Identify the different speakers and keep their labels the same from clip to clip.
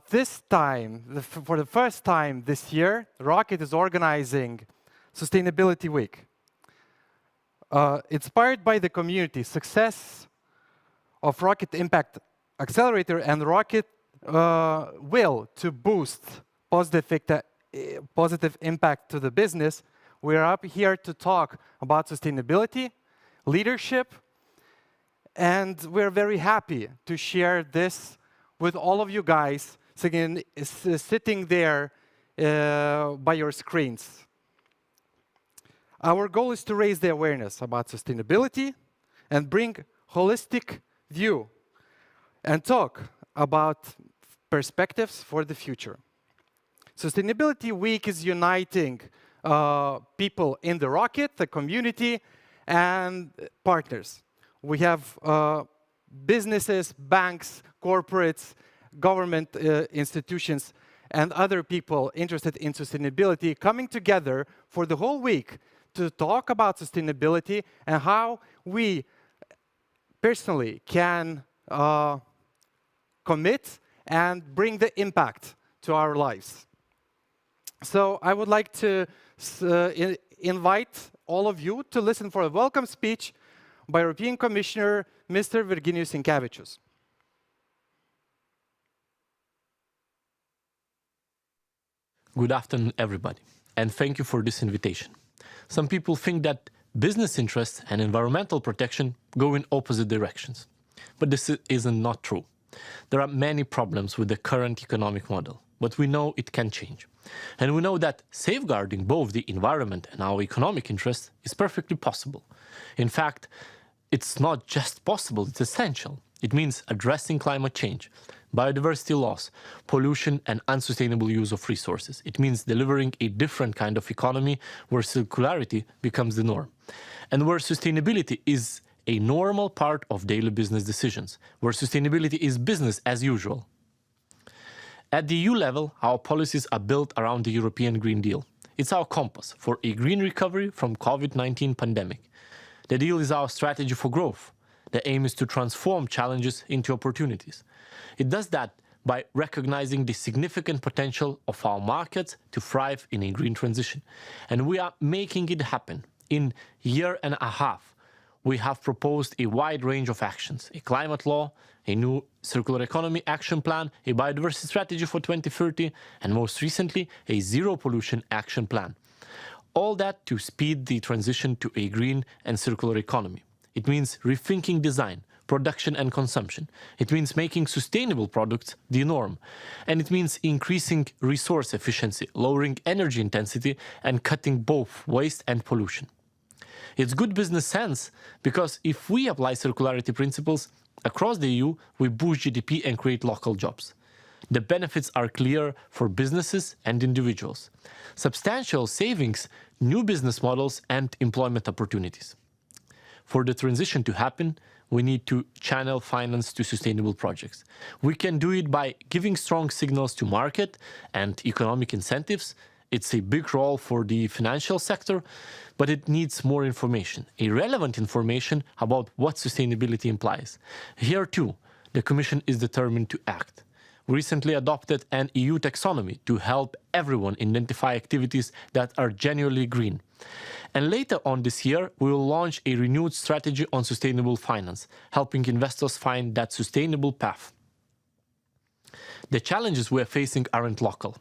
Speaker 1: This time, for the first time this year, Rocket is organizing Sustainability Week. Inspired by the community success of Rocket Impact Accelerator and Rocket will to boost positive impact to the business, we're up here to talk about sustainability, leadership, and we're very happy to share this with all of you guys sitting there by your screens. Our goal is to raise the awareness about sustainability and bring holistic view and talk about perspectives for the future. Sustainability Week is uniting people in the Rocket, the community, and partners. We have businesses, banks, corporates, government institutions, and other people interested in sustainability coming together for the whole week to talk about sustainability and how we personally can commit and bring the impact to our lives. So I would like to invite all of you to listen for a welcome speech by European Commissioner Mr. Cincavicious.
Speaker 2: Good afternoon, everybody, and thank you for this invitation. Some people think that business interests and environmental protection go in opposite directions, but this isn't not true. There are many problems with the current economic model, but we know it can change. And we know that safeguarding both the environment and our economic interests is perfectly possible. In fact, it's not just possible, it's essential. It means addressing climate change, biodiversity loss, pollution, and unsustainable use of resources. It means delivering a different kind of economy where circularity becomes the norm, and where sustainability is a normal part of daily business decisions, where sustainability is business as usual. At the EU level, our policies are built around the European Green Deal. It's our compass for a green recovery from COVID-19 pandemic. The deal is our strategy for growth. The aim is to transform challenges into opportunities. It does that by recognizing the significant potential of our markets to thrive in a green transition. And we are making it happen. In a year and a half, we have proposed a wide range of actions: a climate law, a new circular economy action plan, a biodiversity strategy for 2030, and most recently, a zero pollution action plan. All that to speed the transition to a green and circular economy. It means rethinking design, production and consumption. It means making sustainable products the norm. And it means increasing resource efficiency, lowering energy intensity, and cutting both waste and pollution. It's good business sense because if we apply circularity principles across the EU, we boost GDP and create local jobs. The benefits are clear for businesses and individuals. Substantial savings, new business models, and employment opportunities. For the transition to happen, we need to channel finance to sustainable projects. We can do it by giving strong signals to market and economic incentives. It's a big role for the financial sector, but it needs more information, a relevant information about what sustainability implies. Here too, the Commission is determined to act. We recently adopted an EU taxonomy to help everyone identify activities that are genuinely green. And later on this year, we will launch a renewed strategy on sustainable finance, helping investors find that sustainable path. The challenges we are facing aren't local.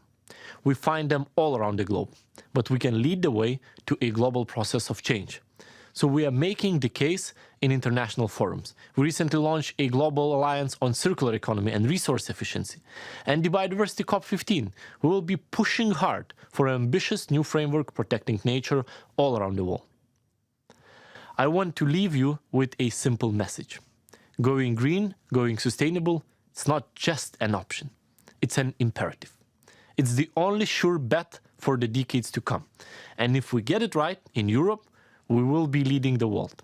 Speaker 2: We find them all around the globe, but we can lead the way to a global process of change. So we are making the case in international forums. We recently launched a global alliance on circular economy and resource efficiency. And the Biodiversity COP15, we will be pushing hard for an ambitious new framework protecting nature all around the world. I want to leave you with a simple message. Going green, going sustainable, it's not just an option. It's an imperative. It's the only sure bet for the decades to come. And if we get it right in Europe, we will be leading the world.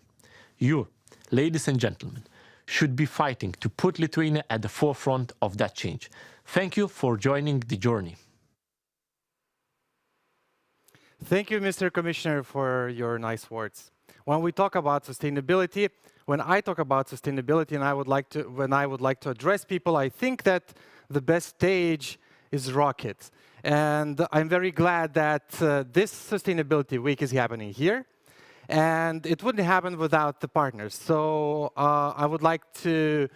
Speaker 2: You, ladies and gentlemen, should be fighting to put Lithuania at the forefront of that change. Thank you for joining the journey.
Speaker 1: Thank you, Mr. Commissioner, for your nice words. When we talk about sustainability, when I talk about sustainability and when I would like to address people, I think that the best stage is Rocket. And I'm very glad that this Sustainability Week is happening here. And it wouldn't happen without the partners. So I would like to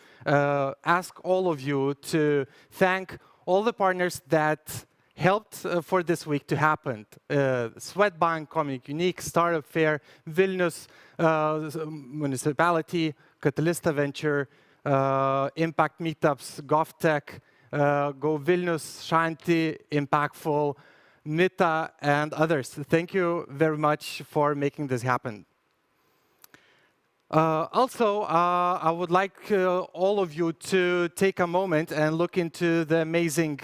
Speaker 1: ask all of you to thank all the partners that helped for this week to happen. Swedbank, Comic Unique, Startup Fair, Vilnius Municipality, Katalista Venture, Impact Meetups, GovTech, Go Vilnius, Shanti, Impactful, Mita, and others. Thank you very much for making this happen. Also, I would like all of you to take a moment and look into the amazing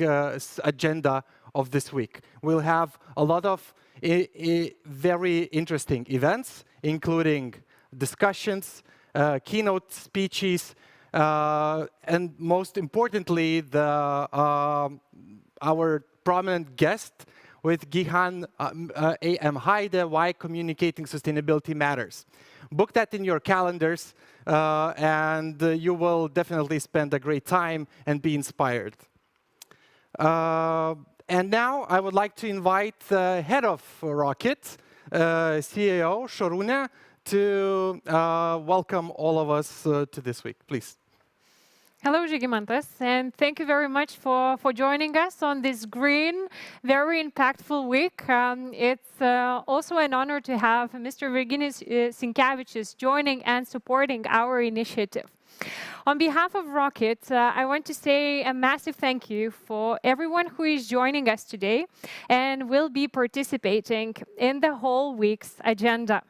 Speaker 1: agenda of this week. We'll have a lot of very interesting events, including discussions, keynote speeches, and most importantly, our prominent guest with Gihan A.M. Haide, Why Communicating Sustainability Matters. Book that in your calendars, and you will definitely spend a great time and be inspired. And now I would like to invite the head of Rocket, CEO Šarūnė, to welcome all of us to this week. Please.
Speaker 3: Hello, Žygimantas, and thank you very much for joining us on this green, very impactful week. It's also an honor to have Mr. Virginijus Cincavicious joining and supporting our initiative. On behalf of Rocket, I want to say a massive thank you for everyone who is joining us today and will be participating in the whole week's agenda.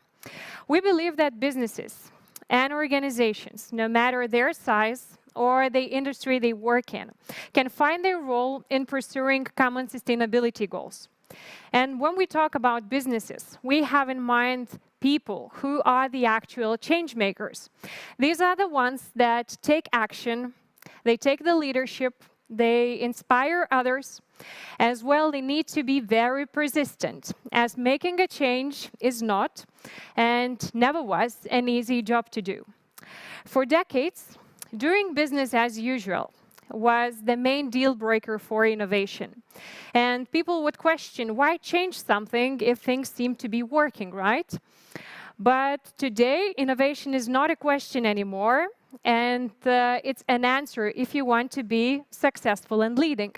Speaker 3: We believe that businesses and organizations, no matter their size, or the industry they work in, can find their role in pursuing common sustainability goals. And when we talk about businesses, we have in mind people who are the actual change makers. These are the ones that take action, they take the leadership, they inspire others. As well, they need to be very persistent, as making a change is not, and never was, an easy job to do. For decades, doing business as usual was the main deal breaker for innovation. And people would question, why change something if things seem to be working, right? But today, innovation is not a question anymore, and it's an answer if you want to be successful and leading.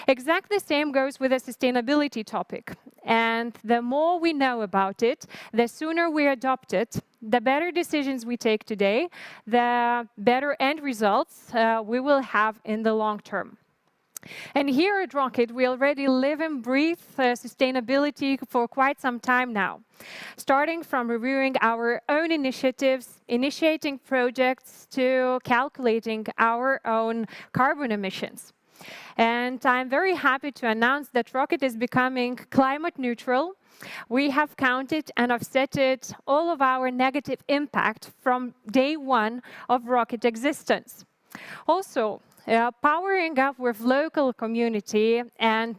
Speaker 3: Exactly the same goes with the sustainability topic. And the more we know about it, the sooner we adopt it, the better decisions we take today, the better end results we will have in the long term. And here at Rocket, we already live and breathe sustainability for quite some time now, starting from reviewing our own initiatives, initiating projects, to calculating our own carbon emissions. And I'm very happy to announce that Rocket is becoming climate neutral. We have counted and offsetted all of our negative impact from day one of Rocket existence. Also, powering up with local community and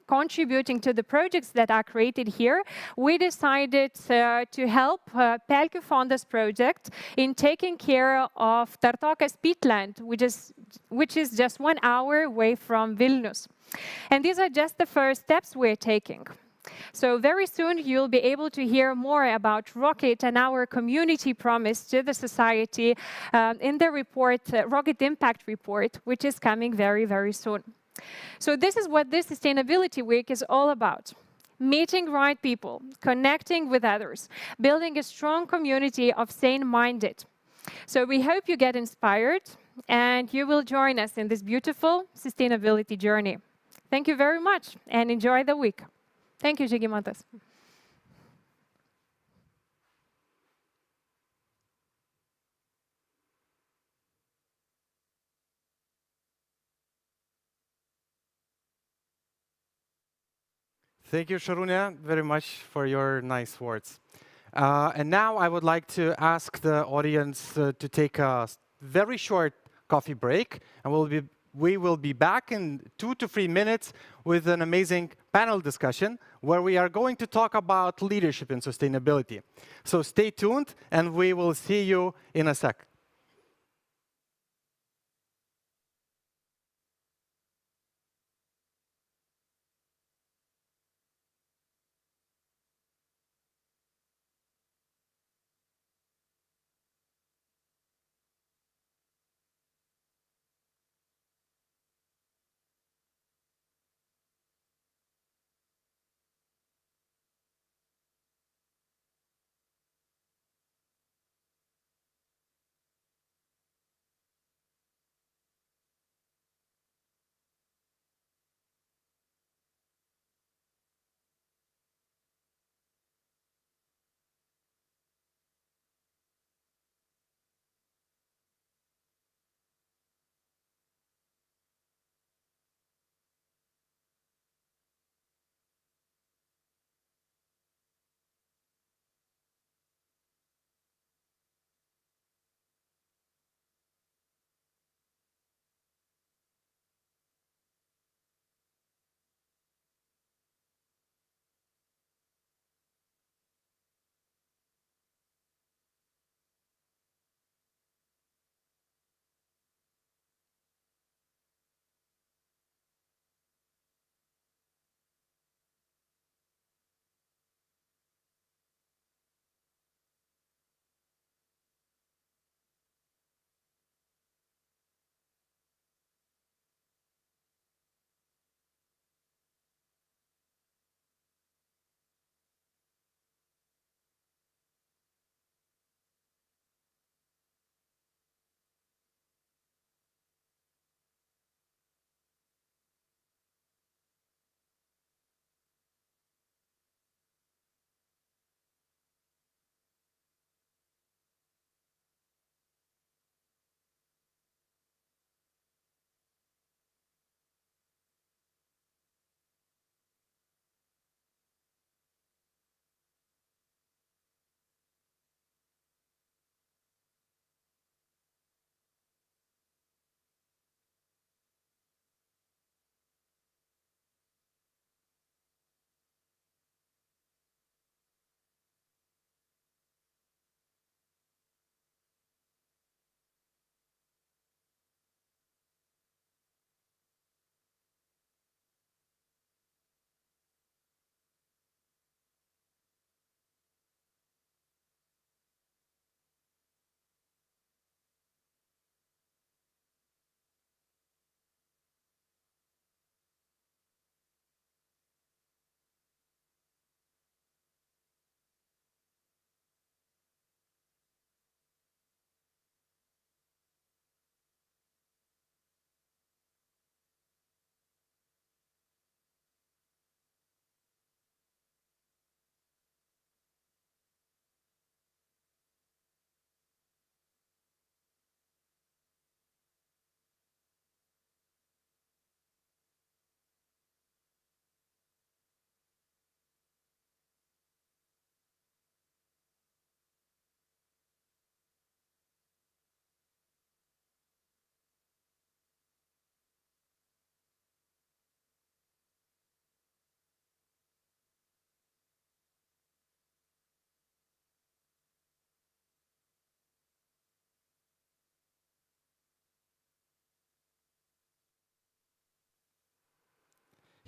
Speaker 3: contributing to the projects that are created here, we decided to help Pelkių Fondas project in taking care of Tartokas peatland, which is just 1 hour away from Vilnius. And these are just the first steps we're taking. So very soon you'll be able to hear more about Rocket and our community promise to the society in the report, Rocket Impact Report, which is coming very, very soon. So this is what this Sustainability Week is all about. Meeting right people, connecting with others, building a strong community of sane-minded. So we hope you get inspired and you will join us in this beautiful sustainability journey. Thank you very much and enjoy the week. Thank you, Žygimantas.
Speaker 1: Thank you, Šarūnė, very much for your nice words. And now I would like to ask the audience to take a very short coffee break, and we will be back in 2 to 3 minutes with an amazing panel discussion where we are going to talk about leadership in sustainability. So stay tuned, and we will see you in a sec.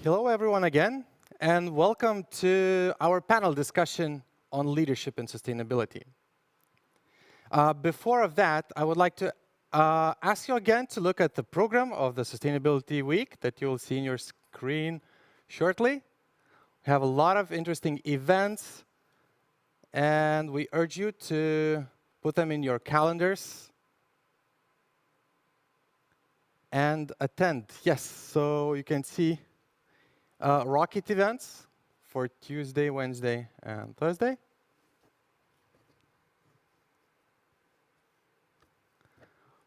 Speaker 1: Hello, everyone, again, and welcome to our panel discussion on leadership and sustainability. Before of that, I would like to ask you again to look at the program of the Sustainability Week that you will see in your screen shortly. We have a lot of interesting events, and we urge you to put them in your calendars and attend. Yes, so you can see rocket events for Tuesday, Wednesday, and Thursday.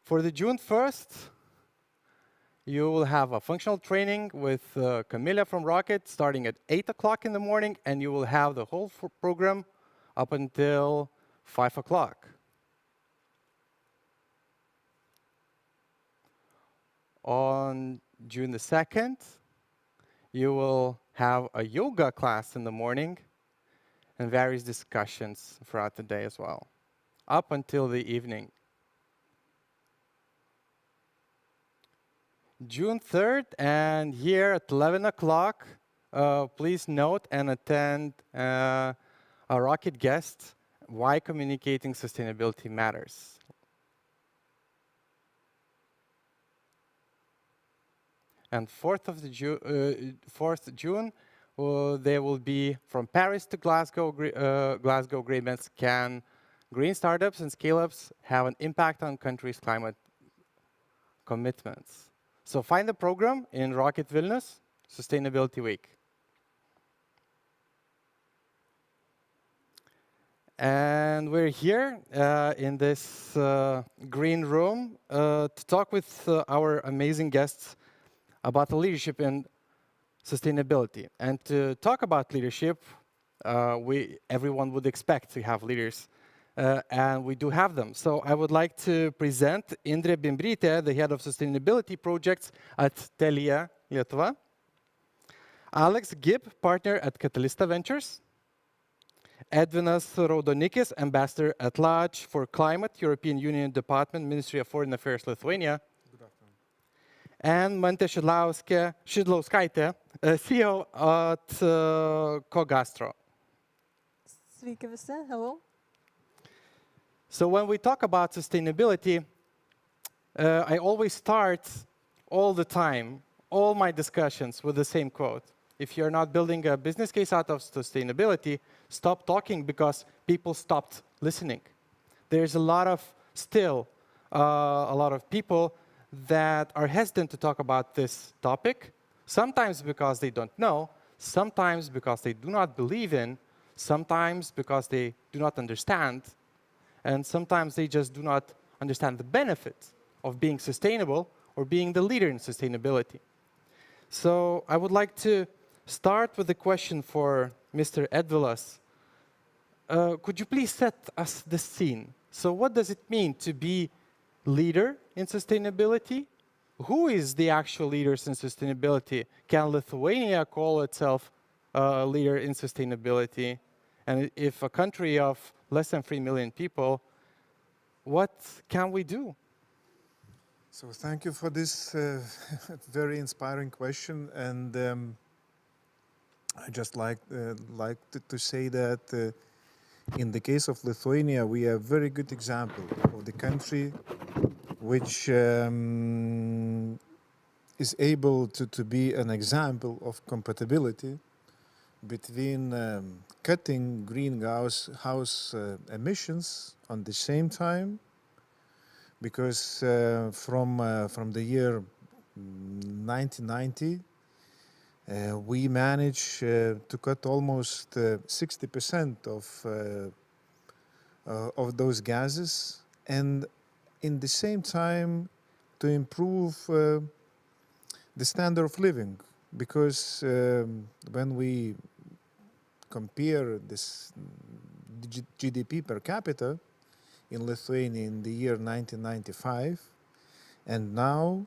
Speaker 1: For the June 1st, you will have a functional training with Camilla from Rocket starting at 8 o'clock in the morning, and you will have the whole program up until 5 o'clock. On June the 2nd, you will have a yoga class in the morning and various discussions throughout the day as well, up until the evening. June 3rd, and here at 11 o'clock, please note and attend a Rocket guest, Why Communicating Sustainability Matters. And 4th June, there will be from Paris to Glasgow, Glasgow agreements. Can green startups and scale-ups have an impact on countries' climate commitments? So find the program in Rocket Vilnius, Sustainability Week. And we're here in this green room to talk with our amazing guests about the leadership and sustainability. And to talk about leadership, everyone would expect to have leaders, and we do have them. So I would like to present Indrė Bimbirytė, the head of sustainability projects at Telia Lietuva, Alex Gibb, partner at Katalista Ventures, Edvilas Raudonikis, ambassador at large for climate, European Union Department, Ministry of Foreign Affairs, Lithuania, and Mantė Šidlauskaitė, CEO at Cogastro.
Speaker 4: Sveiki visi, hello.
Speaker 1: So when we talk about sustainability, I always start all the time, all my discussions with the same quote. If you're not building a business case out of sustainability, stop talking because people stopped listening. There's a lot of people that are hesitant to talk about this topic, sometimes because they don't know, sometimes because they do not believe in, sometimes because they do not understand, and sometimes they just do not understand the benefits of being sustainable or being the leader in sustainability. So I would like to start with a question for Mr. Edvilas. Could you please set us the scene? So what does it mean to be leader in sustainability? Who is the actual leaders in sustainability? Can Lithuania call itself a leader in sustainability? And if a country of less than 3 million people, what can we do?
Speaker 5: So thank you for this very inspiring question. And I just like to say that in the case of Lithuania, we have a very good example of the country which is able to be an example of compatibility between cutting greenhouse emissions on the same time, because from the year 1990, we managed to cut almost 60% of those gases, and in the same time to improve the standard of living, because when we compare this GDP per capita in Lithuania in the year 1995 and now,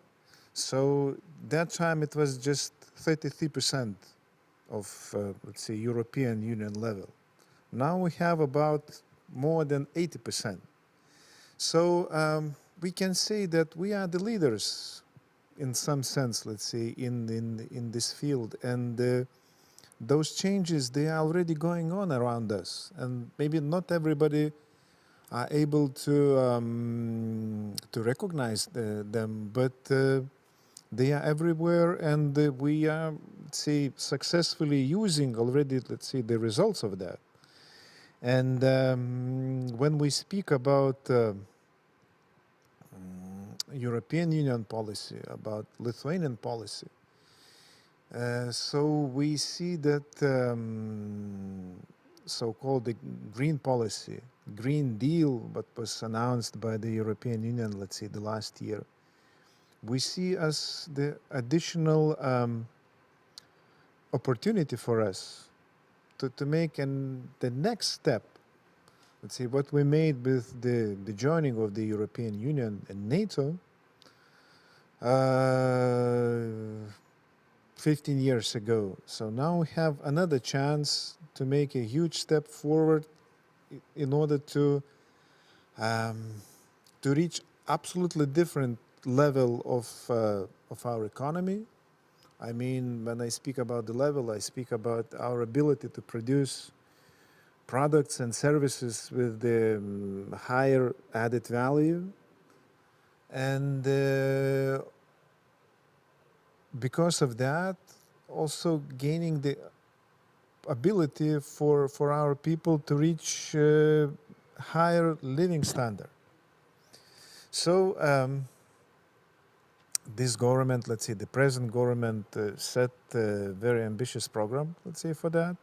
Speaker 5: so that time it was just 33% of, let's say, European Union level. Now we have about more than 80%. So we can say that we are the leaders in some sense, let's say, in this field. And those changes, they are already going on around us. And maybe not everybody are able to recognize them, but they are everywhere, and we are, let's say, successfully using already, let's say, the results of that. And when we speak about European Union policy, about Lithuanian policy, so we see that so-called the green policy, Green Deal, what was announced by the European Union, let's say, the last year, we see as the additional opportunity for us to make the next step. Let's say what we made with the joining of the European Union and NATO 15 years ago. So now we have another chance to make a huge step forward in order to reach absolutely different level of our economy. I mean, when I speak about the level, I speak about our ability to produce products and services with the higher added value. And because of that, also gaining the ability for our people to reach higher living standard. So this government, let's say the present government, set a very ambitious program, let's say, for that.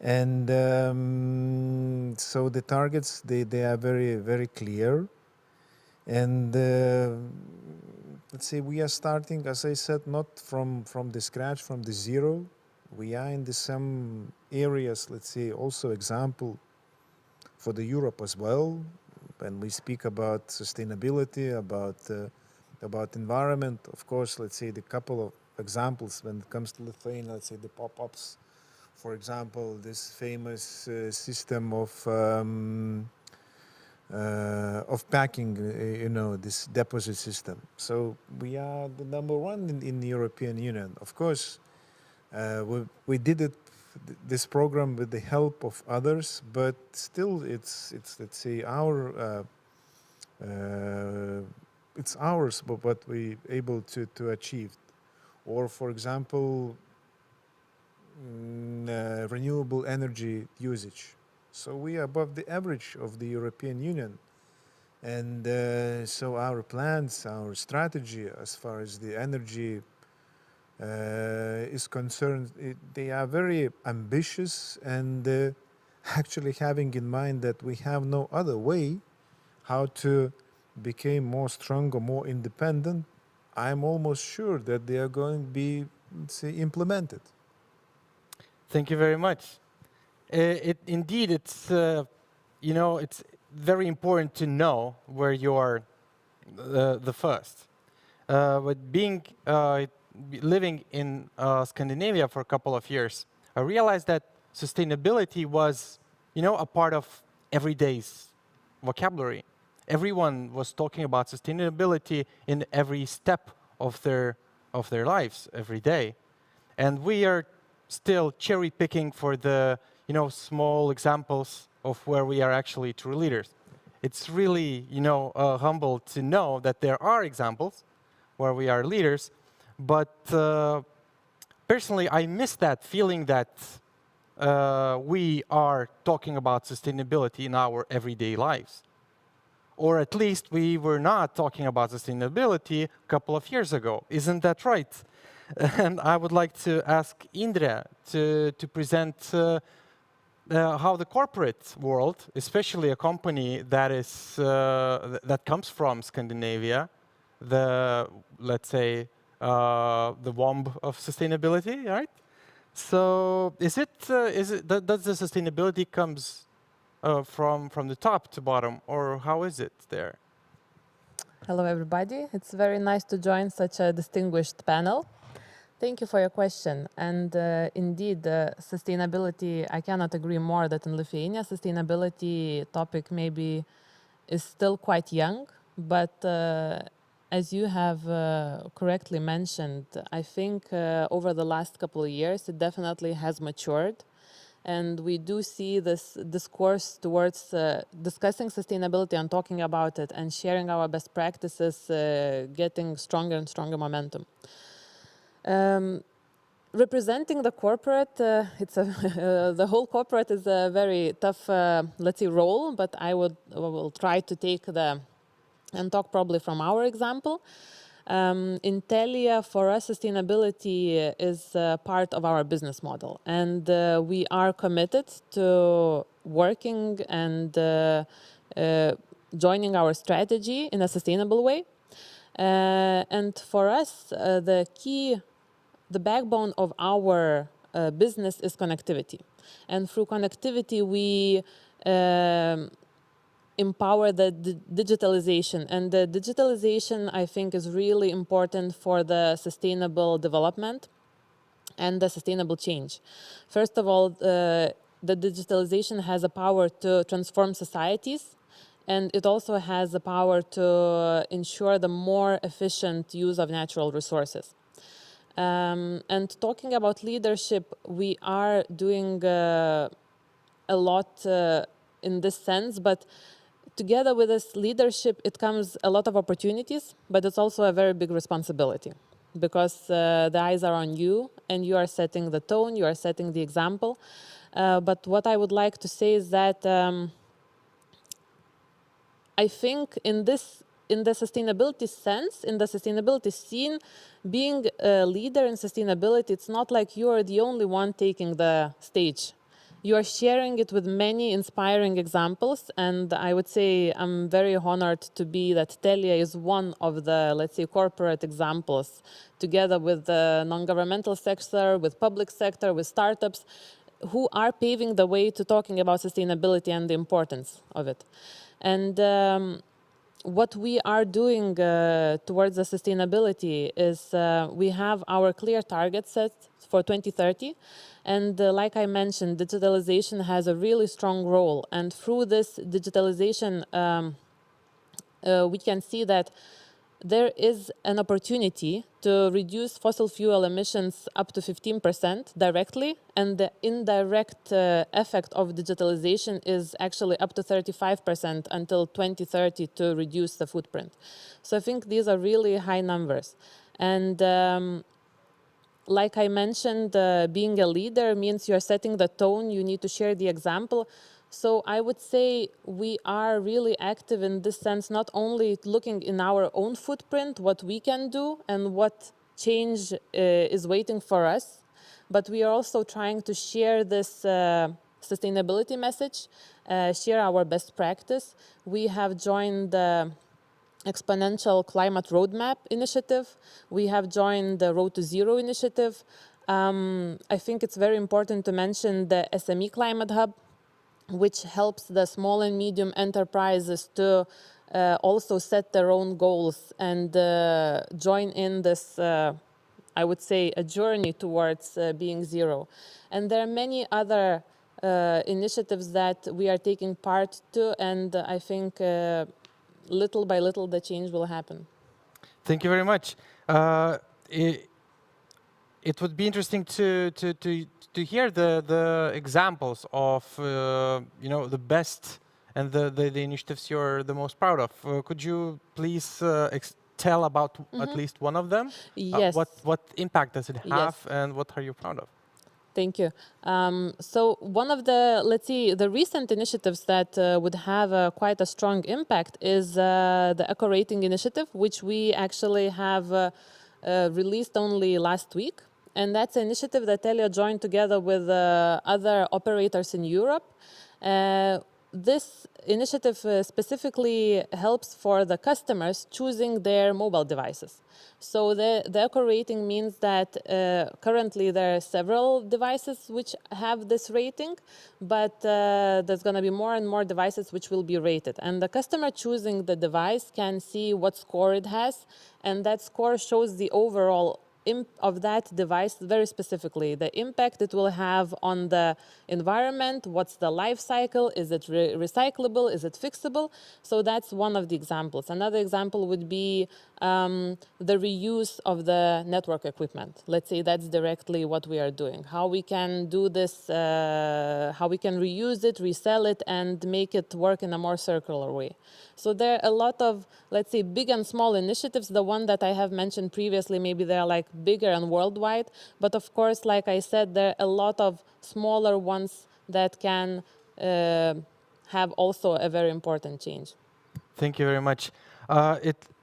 Speaker 5: And so the targets, they are very, very clear. And let's say we are starting, as I said, not from the scratch, from the zero. We are in some areas, let's say, also example for the Europe as well. When we speak about sustainability, about environment, of course, let's say the couple of examples when it comes to Lithuania, let's say the pop-ups, for example, this famous system of packing, this deposit system. So we are the number one in the European Union. Of course, we did this program with the help of others, but still it's let's say it's ours, but what we able to achieve. Or for example, renewable energy usage. So we are above the average of the European Union. And so our plans, our strategy as far as the energy is concerned, they are very ambitious, and actually having in mind that we have no other way how to become more stronger, more independent. I'm almost sure that they are going to be, let's say, implemented.
Speaker 1: Thank you very much. Indeed, it's it's very important to know where you are the first. But living in Scandinavia for a couple of years, I realized that sustainability was, a part of everyday's vocabulary. Everyone was talking about sustainability in every step of their lives every day, and we are still cherry picking for the small examples of where we are actually true leaders. It's really humble to know that there are examples where we are leaders, but personally I miss that feeling that we are talking about sustainability in our everyday lives. Or at least we were not talking about sustainability a couple of years ago. Isn't that right? And I would like to ask Indrė to present how the corporate world, especially a company that is that comes from Scandinavia, let's say the womb of sustainability, right? So does the sustainability comes from the top to bottom, or how is it there?
Speaker 6: Hello, everybody. It's very nice to join such a distinguished panel. Thank you for your question. And indeed, sustainability, I cannot agree more that in Lithuania, sustainability topic maybe is still quite young, but as you have correctly mentioned, I think over the last couple of years, it definitely has matured. And we do see this discourse towards discussing sustainability and talking about it and sharing our best practices getting stronger and stronger momentum. Representing the corporate, the whole corporate is a very tough, let's say, role, but I will try to take and talk probably from our example. In Telia, for us, sustainability is part of our business model, and we are committed to working and joining our strategy in a sustainable way. And for us, the backbone of our business is connectivity. And through connectivity, we empower the digitalization. And the digitalization, I think, is really important for the sustainable development and the sustainable change. First of all, the digitalization has a power to transform societies, and it also has the power to ensure the more efficient use of natural resources. And talking about leadership, we are doing a lot in this sense, but together with this leadership, it comes a lot of opportunities, but it's also a very big responsibility because the eyes are on you and you are setting the tone, you are setting the example. But what I would like to say is that I think in the sustainability sense, in the sustainability scene, being a leader in sustainability, it's not like you are the only one taking the stage. You are sharing it with many inspiring examples, and I would say I'm very honored to be that Telia is one of the, let's say, corporate examples, together with the non-governmental sector, with public sector, with startups, who are paving the way to talking about sustainability and the importance of it. And what we are doing towards the sustainability is we have our clear target set for 2030. And like I mentioned, digitalization has a really strong role. And through this digitalization, we can see that there is an opportunity to reduce fossil fuel emissions up to 15% directly, and the indirect effect of digitalization is actually up to 35% until 2030 to reduce the footprint. So I think these are really high numbers. And like I mentioned, being a leader means you're setting the tone, you need to share the example. So I would say we are really active in this sense, not only looking in our own footprint, what we can do and what change is waiting for us, but we are also trying to share this sustainability message, share our best practice. We have joined the Exponential Climate Roadmap initiative. We have joined the Road to Zero initiative. I think it's very important to mention the SME Climate Hub, which helps the small and medium enterprises to also set their own goals and join in this, I would say, a journey towards being zero. And there are many other initiatives that we are taking part to, and I think little by little the change will happen.
Speaker 1: Thank you very much. It would be interesting to hear the examples of the best and the initiatives you're the most proud of. Could you please tell about at least one of them?
Speaker 6: Yes.
Speaker 1: What impact does it have,
Speaker 6: Yes.
Speaker 1: and what are you proud of?
Speaker 6: Thank you. So one of the, let's see, the recent initiatives that would have quite a strong impact is the Eco Rating Initiative, which we actually have released only last week. And that's an initiative that Telia joined together with other operators in Europe. This initiative specifically helps for the customers choosing their mobile devices. So the Eco Rating means that currently there are several devices which have this rating, but there's going to be more and more devices which will be rated. And the customer choosing the device can see what score it has, and that score shows the overall of that device very specifically, the impact it will have on the environment, what's the life cycle, is it recyclable, is it fixable? So that's one of the examples. Another example would be the reuse of the network equipment. Let's say that's directly what we are doing. How we can do this, how we can reuse it, resell it, and make it work in a more circular way. So there are a lot of, let's say, big and small initiatives. The one that I have mentioned previously, maybe they're like bigger and worldwide. But of course, like I said, there are a lot of smaller ones that can have also a very important change.
Speaker 1: Thank you very much.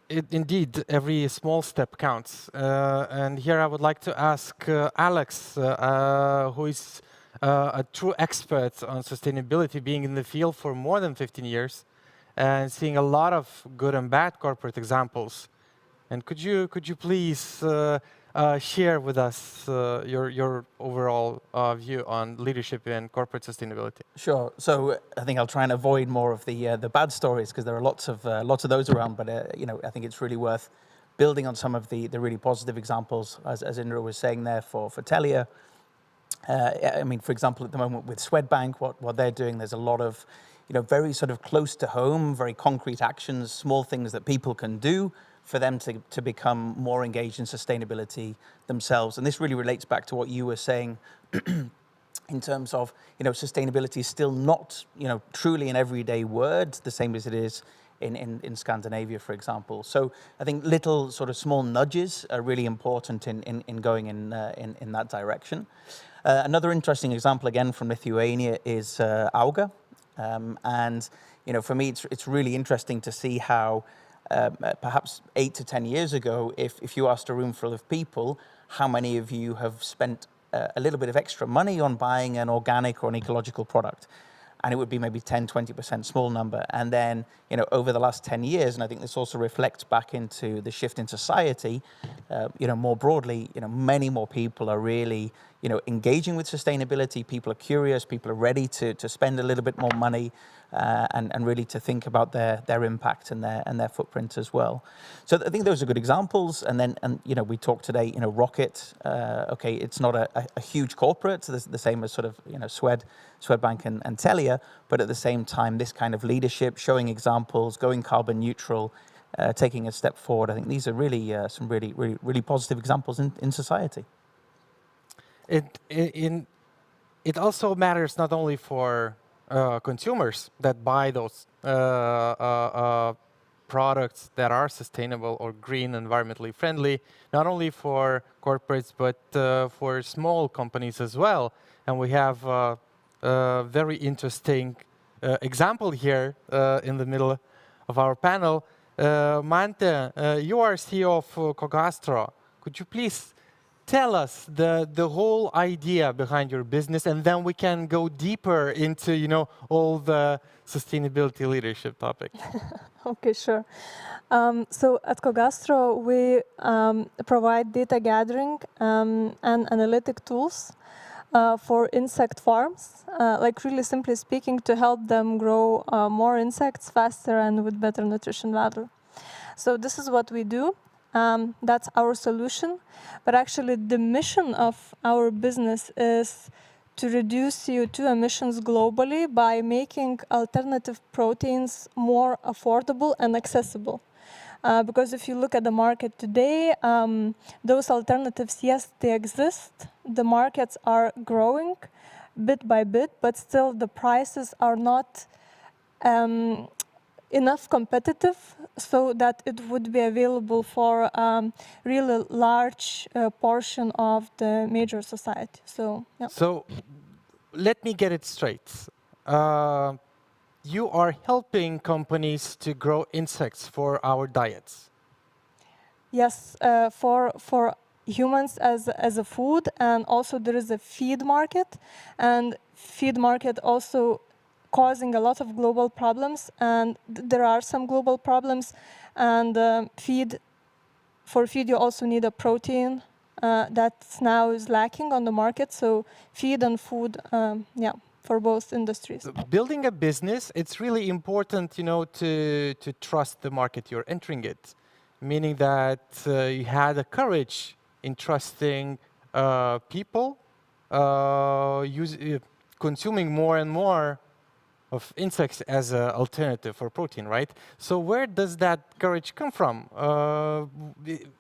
Speaker 1: Indeed, every small step counts. And here I would like to ask Alex, who is a true expert on sustainability, being in the field for more than 15 years and seeing a lot of good and bad corporate examples. And could you please share with us your overall view on leadership in corporate sustainability?
Speaker 7: Sure. So I think I'll try and avoid more of the bad stories because there are lots of those around. But I think it's really worth building on some of the really positive examples, as Indrė was saying there for Telia. I mean, for example, at the moment with Swedbank, what they're doing, there's a lot of very sort of close to home, very concrete actions, small things that people can do for them to become more engaged in sustainability themselves. And this really relates back to what you were saying in terms of, sustainability is still not, truly an everyday word, the same as it is in Scandinavia, for example. So I think little sort of small nudges are really important in going in that direction. Another interesting example, again, from Lithuania is Auga. And, for me, it's really interesting to see how perhaps 8 to 10 years ago, if you asked a room full of people, how many of you have spent a little bit of extra money on buying an organic or an ecological product? And it would be maybe 10, 20% small number. And then, over the last 10 years, and I think this also reflects back into the shift in society, more broadly, many more people are really, engaging with sustainability. People are curious, people are ready to spend a little bit more money and really to think about their impact and their footprint as well. So I think those are good examples. And we talked today, Rocket, okay, it's not a huge corporate, the same as sort of, Swedbank and Telia, but at the same time, this kind of leadership, showing examples, going carbon neutral, taking a step forward. I think these are really some really positive examples in society.
Speaker 1: It also matters not only for consumers that buy those products that are sustainable or green, environmentally friendly, not only for corporates, but for small companies as well. And we have a very interesting example here in the middle of our panel. Mantė, you are CEO of Cogastro. Could you please tell us the whole idea behind your business, and then we can go deeper into all the sustainability leadership topics.
Speaker 4: Okay, sure. So at Cogastro, we provide data gathering and analytic tools for insect farms, like really simply speaking, to help them grow more insects faster and with better nutrition value. So this is what we do. That's our solution. But actually, the mission of our business is to reduce CO2 emissions globally by making alternative proteins more affordable and accessible. Because if you look at the market today, those alternatives, yes, they exist. The markets are growing bit by bit, but still the prices are not enough competitive so that it would be available for really large portion of the major society. So, yeah.
Speaker 1: So let me get it straight. You are helping companies to grow insects for our diets.
Speaker 4: Yes, for humans as a food, and also there is a feed market, and feed market also causing a lot of global problems, and there are some global problems, and for feed you also need a protein that now is lacking on the market, so feed and food, yeah, for both industries.
Speaker 1: Building a business, it's really important, to trust the market you're entering it, meaning that you had the courage interesting people consuming more and more of insects as an alternative for protein, right? So where does that courage come from?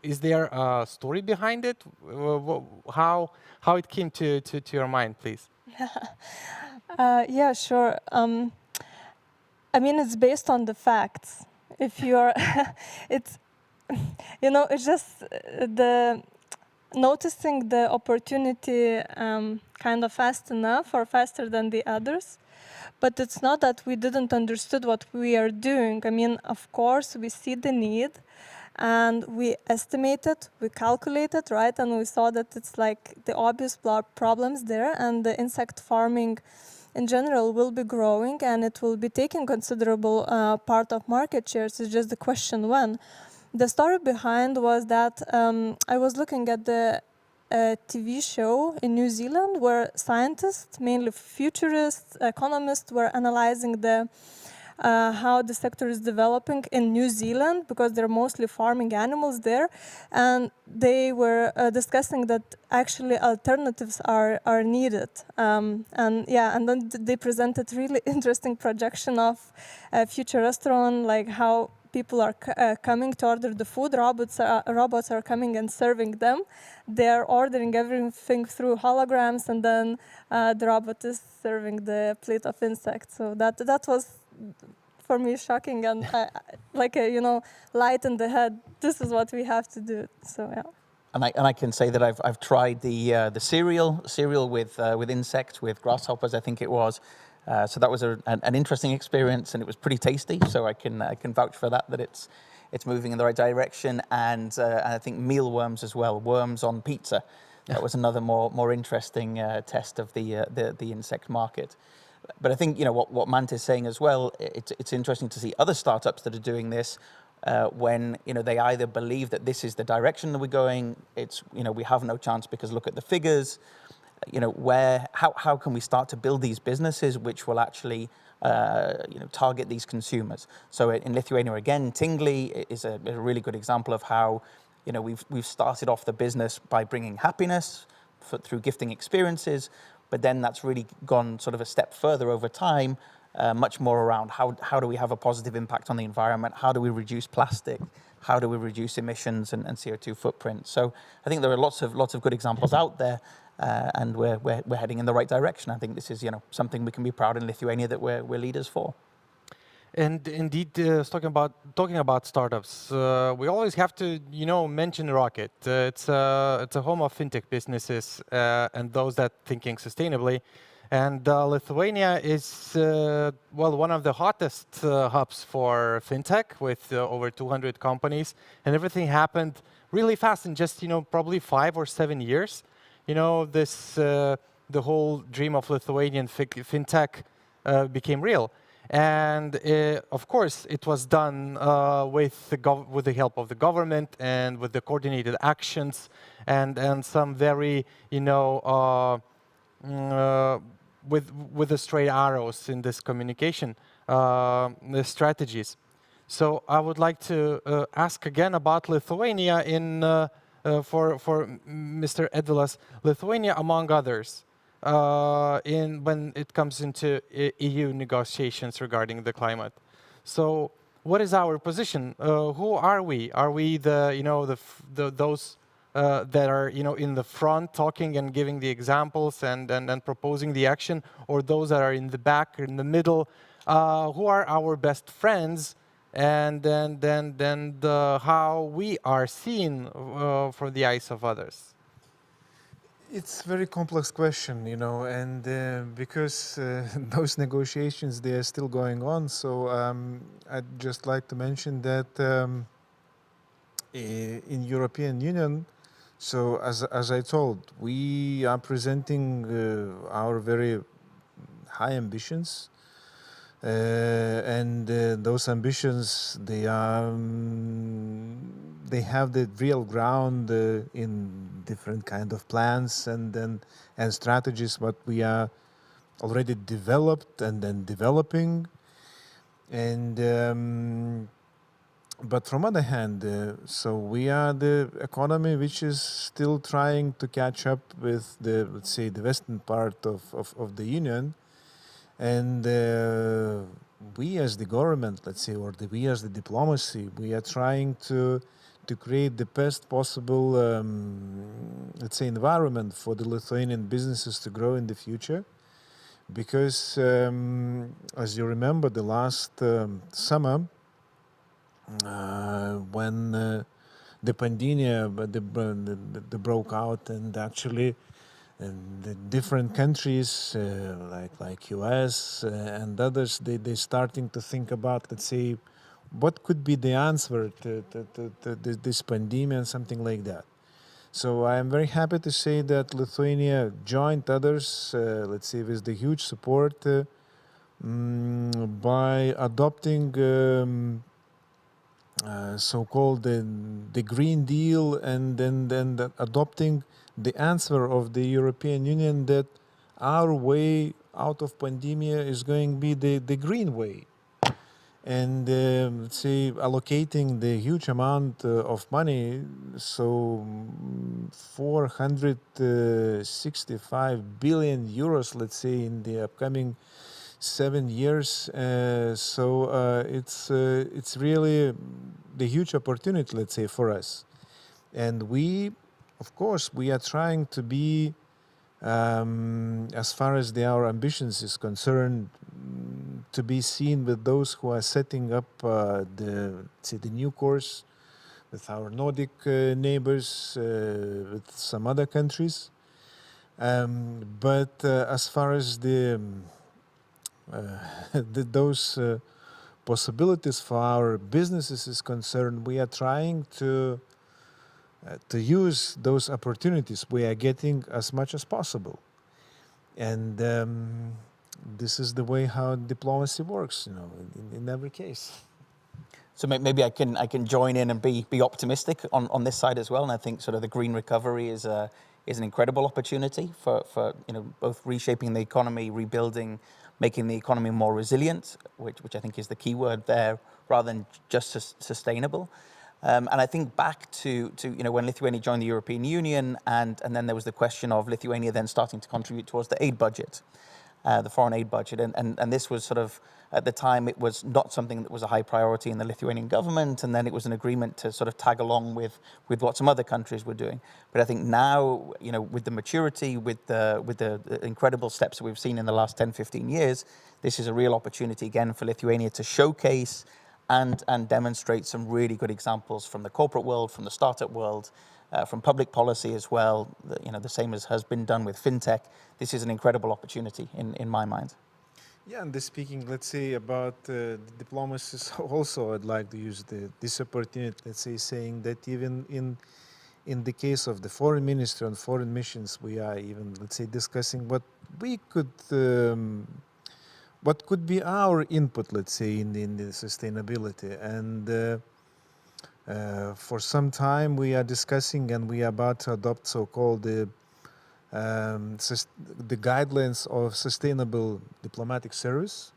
Speaker 1: Is there a story behind it? How it came to your mind, please?
Speaker 4: Yeah, sure. I mean, it's based on the facts. If you are, it's, you know, it's just the noticing the opportunity kind of fast enough or faster than the others. But it's not that we didn't understood what we are doing. I mean, of course, we see the need and we estimated, we calculated, right? And we saw that it's like the obvious problems there, and the insect farming in general will be growing and it will be taking considerable part of market shares. It's just the question when. The story behind was that I was looking at the TV show in New Zealand where scientists, mainly futurists, economists, were analyzing the how the sector is developing in New Zealand, because they're mostly farming animals there, and they were discussing that actually alternatives are needed, and then they presented really interesting projection of future restaurant, like how people are coming to order the food. Robots are coming and serving them. They're ordering everything through holograms, and then the robot is serving the plate of insects. So that was, for me, shocking and like a light in the head. This is what we have to do. So yeah.
Speaker 7: And I can say that I've tried the cereal with insects, with grasshoppers, I think it was. So that was an interesting experience, and it was pretty tasty. So I can vouch for that it's moving in the right direction. And I think mealworms as well, worms on pizza. That was another more interesting test of the insect market. But I think what Mantė is saying as well. It's interesting to see other startups that are doing this when they either believe that this is the direction that we're going. It's we have no chance because look at the figures. How can we start to build these businesses which will actually target these consumers? So in Lithuania again, Tingly is a really good example of how we've started off the business by bringing happiness through gifting experiences, but then that's really gone sort of a step further over time, much more around how do we have a positive impact on the environment? How do we reduce plastic? How do we reduce emissions and CO2 footprint? So I think there are lots of good examples out there. And we're heading in the right direction. I think this is something we can be proud in Lithuania that we're leaders for.
Speaker 1: And indeed, talking about startups, we always have to mention Rocket. It's a home of fintech businesses and those that thinking sustainably. And Lithuania is one of the hottest hubs for fintech with over 200 companies, and everything happened really fast in just probably 5 or 7 years. The whole dream of Lithuanian fintech became real. And of course, it was done with the help of the government and with the coordinated actions and some very, with the straight arrows in this communication strategies. So I would like to ask again about Lithuania for Mr. Edvilas. Lithuania, among others, when it comes into EU negotiations regarding the climate. So, what is our position? Who are we? Are we those that are in the front talking and giving the examples and proposing the action, or those that are in the back, in the middle? Who are our best friends? And then how we are seen from the eyes of others?
Speaker 5: It's a very complex question, and because those negotiations, they are still going on. So I'd just like to mention that in European Union, so as I told, we are presenting our very high ambitions. And those ambitions, they have the real ground in different kind of plans and strategies what we are already developed and then developing. And But from other hand, so we are the economy which is still trying to catch up with the, let's say, the western part of the union. And we as the government, let's say, or we as the diplomacy, we are trying to create the best possible, let's say, environment for the Lithuanian businesses to grow in the future. Because as you remember, the last summer, when the pandemic the broke out, and actually the different countries like US and others, they starting to think about, let's say, what could be the answer to this pandemic and something like that. So I am very happy to say that Lithuania joined others, let's say, with the huge support by adopting so-called the Green Deal, and then adopting the answer of the European Union that our way out of pandemia is going to be the green way. And let's say allocating the huge amount of money, so 465 billion euros, let's say, in the upcoming 7 years. It's really the huge opportunity, let's say, for us. And we, of course, we are trying to be, as far as our ambitions is concerned, to be seen with those who are setting up the new course with our Nordic neighbors, with some other countries. But as far as those possibilities for our businesses is concerned, we are trying to use those opportunities we are getting as much as possible. And this is the way how diplomacy works, in every case.
Speaker 7: So maybe I can join in and be optimistic on this side as well. And I think sort of the green recovery is an incredible opportunity for both reshaping the economy, rebuilding, making the economy more resilient, which I think is the key word there, rather than just sustainable. And I think back to when Lithuania joined the European Union, and then there was the question of Lithuania then starting to contribute towards the aid budget, the foreign aid budget. And this was sort of, at the time, it was not something that was a high priority in the Lithuanian government, and then it was an agreement to sort of tag along with what some other countries were doing. But I think now, with the maturity, with the incredible steps that we've seen in the last 10, 15 years, this is a real opportunity again for Lithuania to showcase and demonstrate some really good examples from the corporate world, from the startup world, from public policy as well, the same as has been done with fintech. This is an incredible opportunity in my mind.
Speaker 5: Yeah, and speaking, let's say, about diplomacy, also I'd like to use this opportunity, let's say, saying that even in the case of the foreign ministry and foreign missions, we are even, let's say, discussing what could be our input, let's say, in the sustainability. And for some time we are discussing, and we are about to adopt so-called the guidelines of sustainable diplomatic service,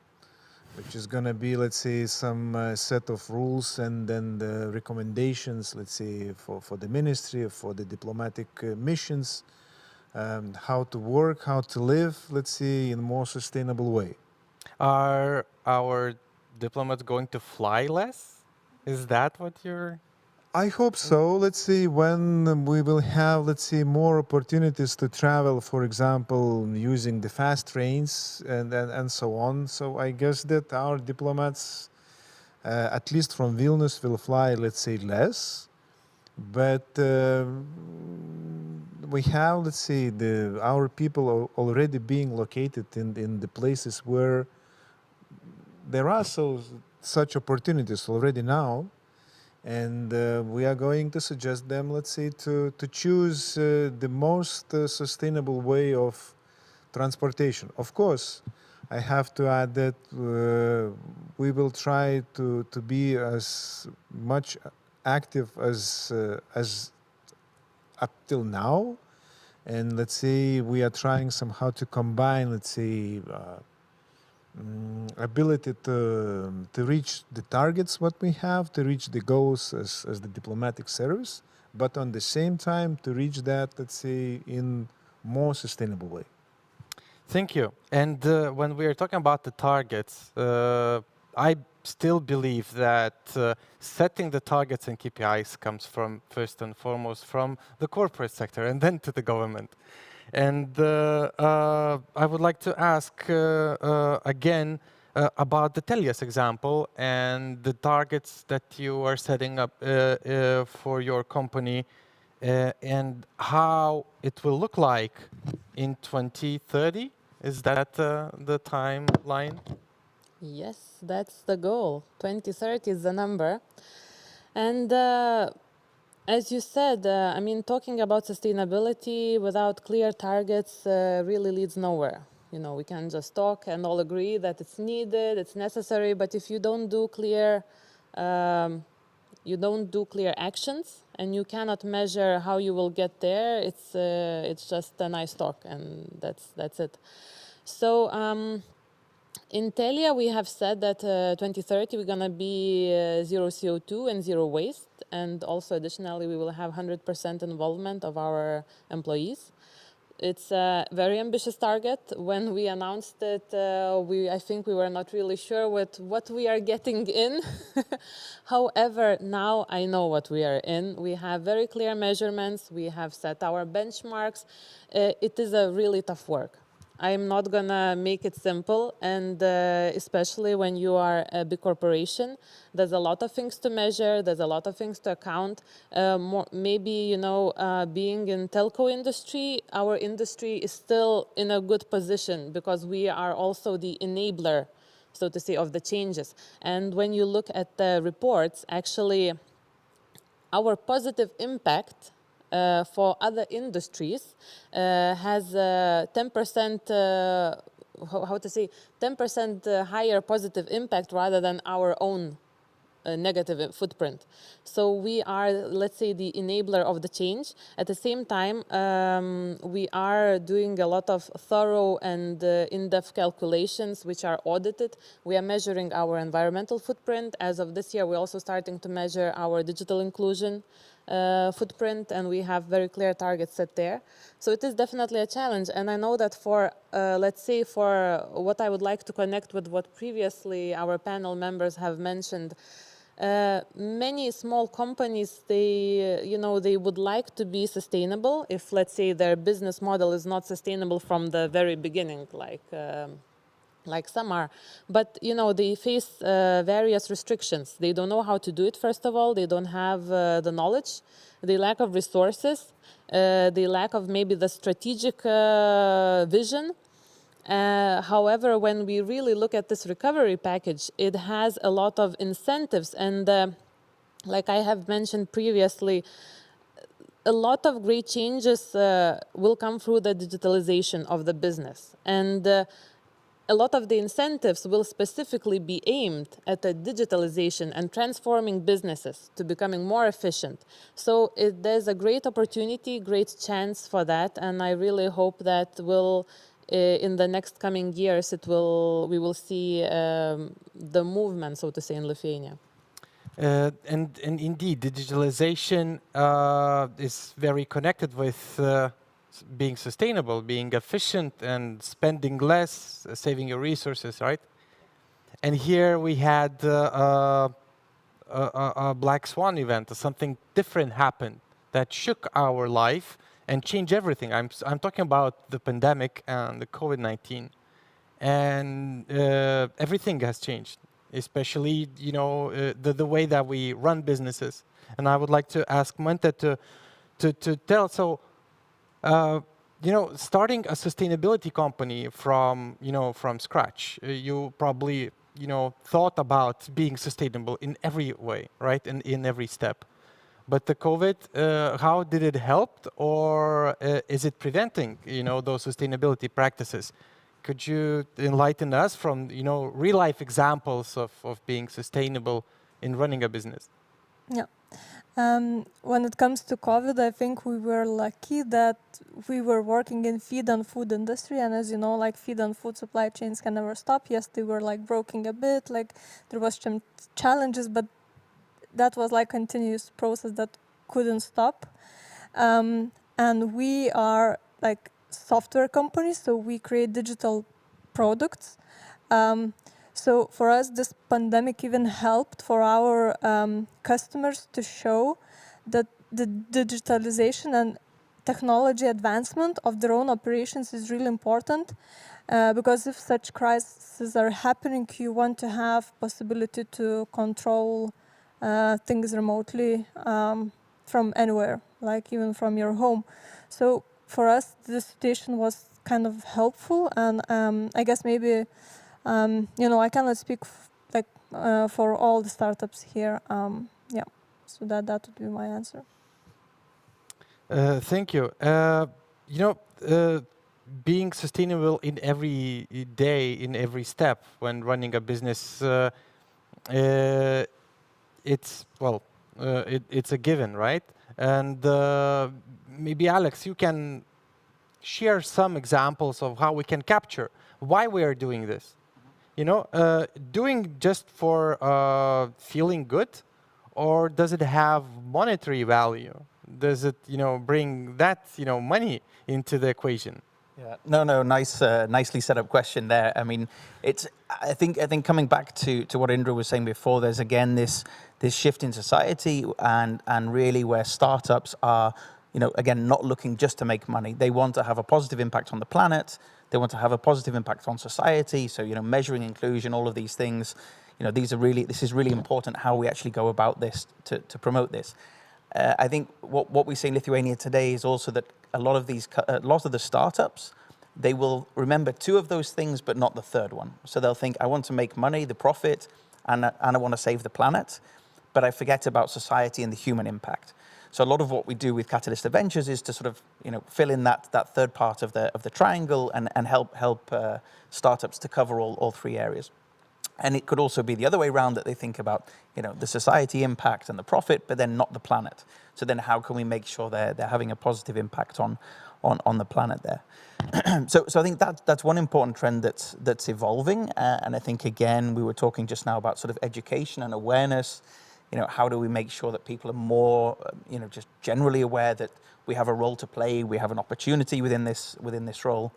Speaker 5: which is going to be, let's say, some set of rules and then the recommendations, let's say, for the ministry, for the diplomatic missions, how to work, how to live, let's say, in a more sustainable way.
Speaker 1: Are our diplomats going to fly less? Is that what you're...
Speaker 5: I hope so. Let's see, when we will have, let's see, more opportunities to travel, for example, using the fast trains and so on. So I guess that our diplomats, at least from Vilnius, will fly, let's say, less. But we have, let's say, our people already being located in the places where there are such opportunities already now. And we are going to suggest them, let's say, to choose the most sustainable way of transportation. Of course, I have to add that we will try to be as much active as up till now. And let's say we are trying somehow to combine, let's say, ability to reach the targets what we have, to reach the goals as the diplomatic service, but on the same time to reach that, let's say, in more sustainable way.
Speaker 1: Thank you. And when we are talking about the targets, I still believe that setting the targets and KPIs comes from, first and foremost, from the corporate sector and then to the government. And I would like to ask again about the Telia's example and the targets that you are setting up for your company and how it will look like in 2030. Is that the timeline?
Speaker 6: Yes, that's the goal. 2030 is the number. And as you said, I mean, talking about sustainability without clear targets really leads nowhere. You know, we can just talk and all agree that it's needed, it's necessary, but if you don't do clear actions and you cannot measure how you will get there, it's just a nice talk, and that's it. So in Telia, we have said that 2030 we're gonna be zero CO2 and zero waste, and also additionally we will have 100% involvement of our employees. It's a very ambitious target. When we announced it, I think we were not really sure with what we are getting in. However, now I know what we are in. We have very clear measurements. We have set our benchmarks. It is a really tough work. I'm not gonna make it simple, and especially when you are a big corporation, there's a lot of things to measure, there's a lot of things to account. Maybe, you know, being in telco industry, our industry is still in a good position because we are also the enabler, so to say, of the changes. And when you look at the reports, actually, our positive impact for other industries has 10%, 10% higher positive impact rather than our own negative footprint. So we are, let's say, the enabler of the change. At the same time, we are doing a lot of thorough and in-depth calculations which are audited. We are measuring our environmental footprint. As of this year, we're also starting to measure our digital inclusion footprint, and we have very clear targets set there. So it is definitely a challenge, and I know that for, let's say, for what I would like to connect with what previously our panel members have mentioned, many small companies, they would like to be sustainable if, let's say, their business model is not sustainable from the very beginning, like some are. But, you know, they face various restrictions. They don't know how to do it, first of all. They don't have the knowledge. They lack of resources. They lack of maybe the strategic vision. However, when we really look at this recovery package, it has a lot of incentives. And like I have mentioned previously, a lot of great changes will come through the digitalization of the business. And a lot of the incentives will specifically be aimed at the digitalization and transforming businesses to becoming more efficient. So there's a great opportunity, great chance for that, and I really hope that in the next coming years we will see the movement, so to say, in Lithuania.
Speaker 1: And indeed, digitalization is very connected with being sustainable, being efficient, and spending less, saving your resources, right? And here we had a black swan event, something different happened that shook our life and changed everything. I'm talking about the pandemic and the COVID-19, and everything has changed, especially, you know, the way that we run businesses. And I would like to ask Mantė to tell. So, you know, starting a sustainability company from scratch, you probably, you know, thought about being sustainable in every way, right? And in every step. But the COVID, how did it help, or is it preventing, you know, those sustainability practices? Could you enlighten us from, you know, real life examples of being sustainable in running a business?
Speaker 4: Yeah. When it comes to COVID, I think we were lucky that we were working in feed and food industry, and as you know, like feed and food supply chains can never stop. Yes, they were like broken a bit, like there was some challenges, but that was like continuous process that couldn't stop. And we are like software companies, so we create digital products. So for us, this pandemic even helped for our customers to show that the digitalization and technology advancement of their own operations is really important. Because if such crises are happening, you want to have possibility to control things remotely from anywhere, like even from your home. So for us, the situation was kind of helpful, and I guess maybe I cannot speak for all the startups here. Yeah, so that would be my answer.
Speaker 1: Thank you. Being sustainable in every day, in every step when running a business, it's a given, right? And maybe Alex, you can share some examples of how we can capture why we are doing this. Doing just for feeling good, or does it have monetary value? Does it, bring that, money into the equation?
Speaker 7: Yeah, no, nicely set up question there. I mean, I think coming back to what Indrė was saying before, there's again this shift in society and really where startups are, again, not looking just to make money. They want to have a positive impact on the planet. They want to have a positive impact on society. So, measuring inclusion, all of these things, this is really important how we actually go about this to promote this. I think what we see in Lithuania today is also that a lot of the startups, they will remember two of those things, but not the third one. So they'll think, I want to make money, the profit, and I want to save the planet, but I forget about society and the human impact. So a lot of what we do with Katalista Ventures is to sort of, fill in that third part of the triangle and help startups to cover all three areas. And it could also be the other way around, that they think about, the society impact and the profit, but then not the planet. So then how can we make sure they're having a positive impact on the planet there? So I think that's one important trend that's evolving. And I think, again, we were talking just now about sort of education and awareness. How do we make sure that people are more, just generally aware that we have a role to play, we have an opportunity within this role,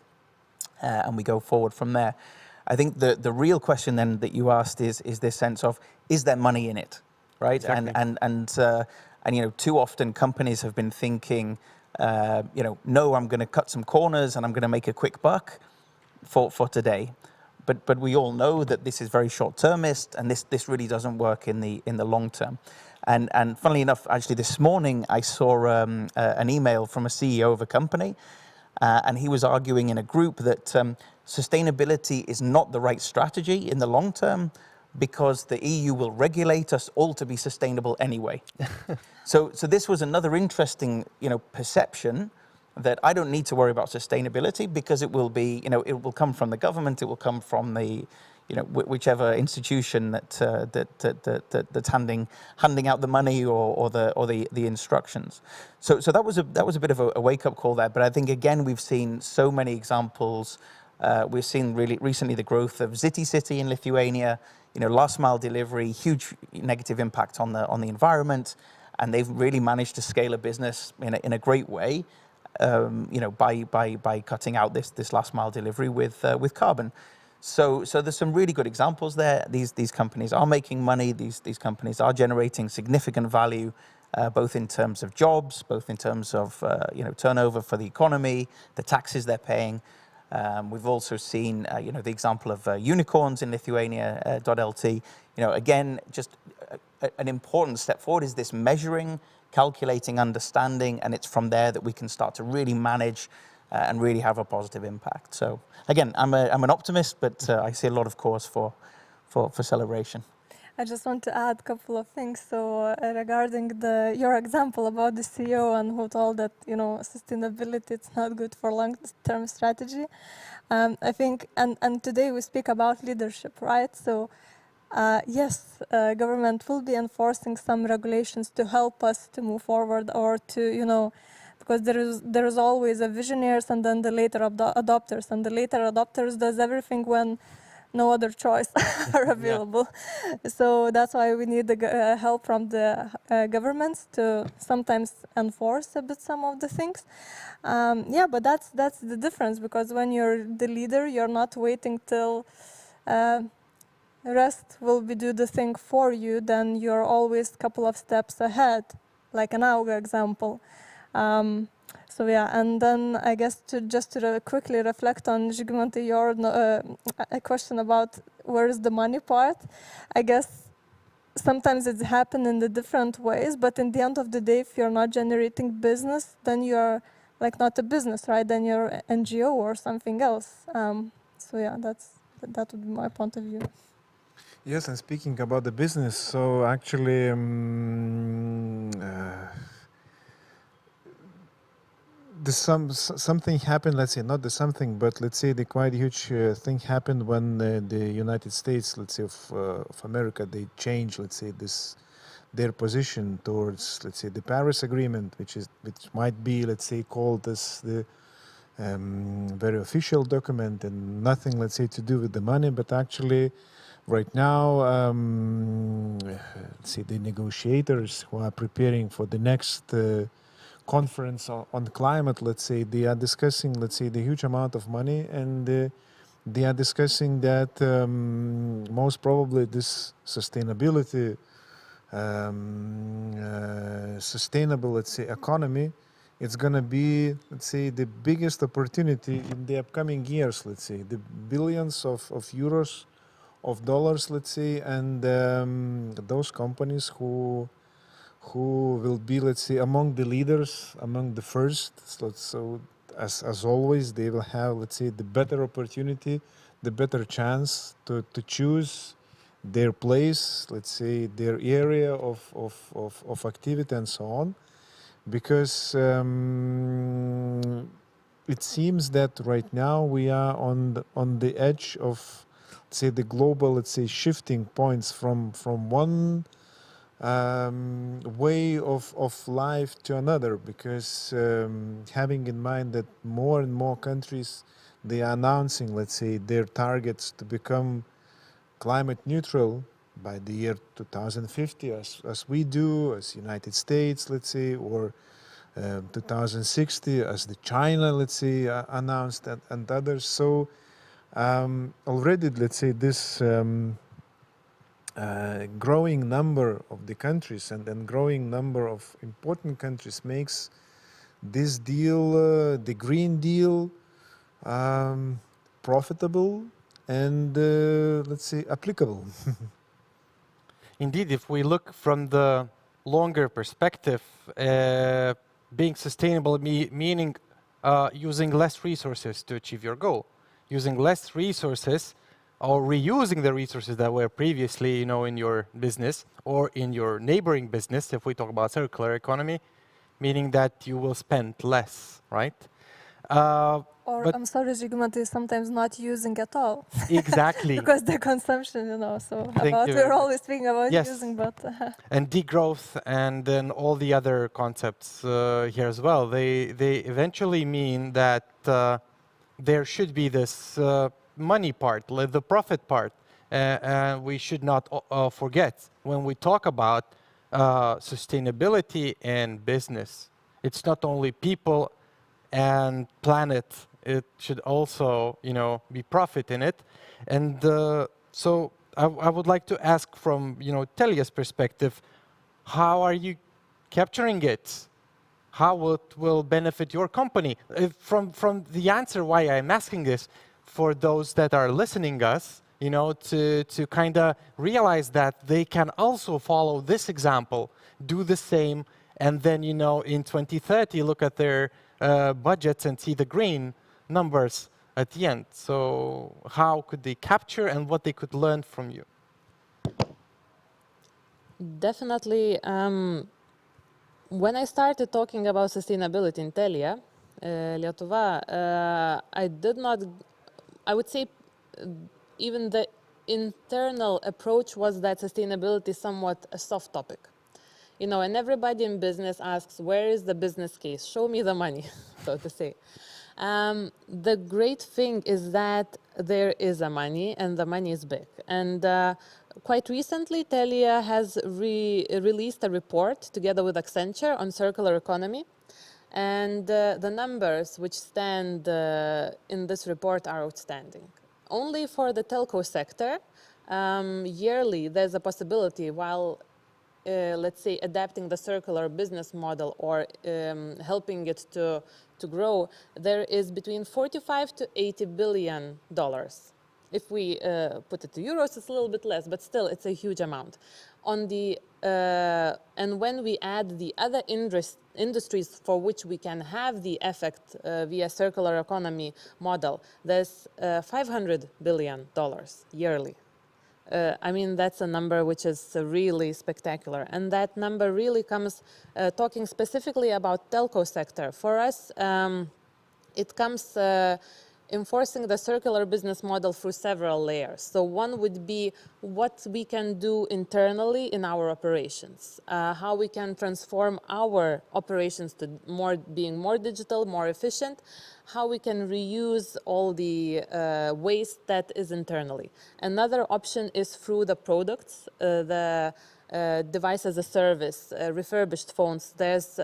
Speaker 7: and we go forward from there. I think the real question then that you asked is this sense of, is there money in it, right?
Speaker 1: Exactly.
Speaker 7: And too often companies have been thinking, no, I'm going to cut some corners and I'm going to make a quick buck for today. But we all know that this is very short-termist, and this really doesn't work in the long term. And funnily enough, actually this morning I saw an email from a CEO of a company, and he was arguing in a group that sustainability is not the right strategy in the long term, because the EU will regulate us all to be sustainable anyway. So this was another interesting, perception, that I don't need to worry about sustainability because it will be, it will come from the government, it will come from the, whichever institution that's handing out the money or the instructions. So that was a bit of a wake up call there. But I think, again, we've seen so many examples. We've seen really recently the growth of City in Lithuania. Last mile delivery, huge negative impact on the environment, and they've really managed to scale a business in a great way. By cutting out this last mile delivery with carbon. So there's some really good examples there. These companies are making money. These companies are generating significant value, both in terms of jobs, both in terms of turnover for the economy, the taxes they're paying. We've also seen the example of unicorns in Lithuania, .lt. Again, just an important step forward is this measuring, calculating, understanding, and it's from there that we can start to really manage and really have a positive impact. So again, I'm an optimist, but I see a lot of cause for celebration.
Speaker 4: I just want to add a couple of things. So regarding your example about the CEO and who told that sustainability it's not good for long-term strategy. I think and today we speak about leadership, right? So yes, government will be enforcing some regulations to help us to move forward, or to, because there is always a visionaries and then the later adopters, and the later adopters does everything when no other choice are available. So that's why we need the help from the governments to sometimes enforce a bit some of the things. But that's the difference, because when you're the leader, you're not waiting till the rest will do the thing for you. Then you're always a couple of steps ahead, like an Auga example. And then I guess to quickly reflect on Žygimantai, your a question about where is the money part. I guess sometimes it's happened in the different ways, but in the end of the day, if you're not generating business, then you're like not a business, right? Then you're an NGO or something else. That would be my point of view.
Speaker 5: Yes, and speaking about the business, so actually something happened, let's say, not the something, but let's say the quite huge thing happened when the United States, let's say, of America, they changed, let's say, their position towards, let's say, the Paris Agreement, which might be, let's say, called as the very official document and nothing, let's say, to do with the money, but actually right now, let's say, the negotiators who are preparing for the next conference on climate, let's say, they are discussing, let's say, the huge amount of money, and they are discussing that most probably this sustainability, sustainable, let's say, economy, it's going to be, let's say, the biggest opportunity in the upcoming years, let's say, the billions of euros, of dollars, let's say, and those companies who will be, let's say, among the leaders, among the first. So as always, they will have, let's say, the better opportunity, the better chance to choose their place, let's say, their area of activity and so on. Because it seems that right now we are on the edge of, let's say, the global, let's say, shifting points from one way of life to another, because having in mind that more and more countries, they are announcing, let's say, their targets to become climate neutral by the year 2050, as we do, as United States, let's say, or 2060, as the China, let's say, announced, and others. So already, let's say, this growing number of the countries and growing number of important countries makes this deal, the Green Deal, profitable and, let's say, applicable.
Speaker 1: Indeed, if we look from the longer perspective, being sustainable meaning using less resources to achieve your goal, using less resources or reusing the resources that were previously, in your business or in your neighboring business, if we talk about circular economy, meaning that you will spend less, right?
Speaker 4: I'm sorry, Žygimantai, is sometimes not using at all.
Speaker 1: Exactly.
Speaker 4: Because the consumption, we're always thinking about using, but...
Speaker 1: And degrowth, and then all the other concepts here as well, they eventually mean that there should be this money part, the profit part. And we should not forget, when we talk about sustainability and business, it's not only people and planet, it should also, be profit in it. And so I would like to ask from, Telia's perspective, how are you capturing it? How it will benefit your company? From the answer why I'm asking this, for those that are listening us, to kind of realize that they can also follow this example, do the same, and then, in 2030, look at their budgets and see the green numbers at the end. So how could they capture and what they could learn from you?
Speaker 6: Definitely. When I started talking about sustainability in Telia Lietuva, I would say even the internal approach was that sustainability is somewhat a soft topic. You know, and everybody in business asks, where is the business case? Show me the money, so to say. The great thing is that there is a money, and the money is big. And quite recently, Telia has released a report together with Accenture on circular economy. And the numbers which stand in this report are outstanding. Only for the telco sector, yearly there's a possibility, while let's say adapting the circular business model or helping it to grow, there is between 45 to 80 billion dollars. If we put it to euros, it's a little bit less, but still it's a huge amount. On the and when we add the other industries for which we can have the effect via circular economy model, there's $500 billion yearly. I mean, that's a number which is really spectacular. And that number really comes talking specifically about telco sector. For us, it comes enforcing the circular business model through several layers. So one would be what we can do internally in our operations, how we can transform our operations to being more digital, more efficient, how we can reuse all the waste that is internally. Another option is through the products, the device as a service, refurbished phones. There's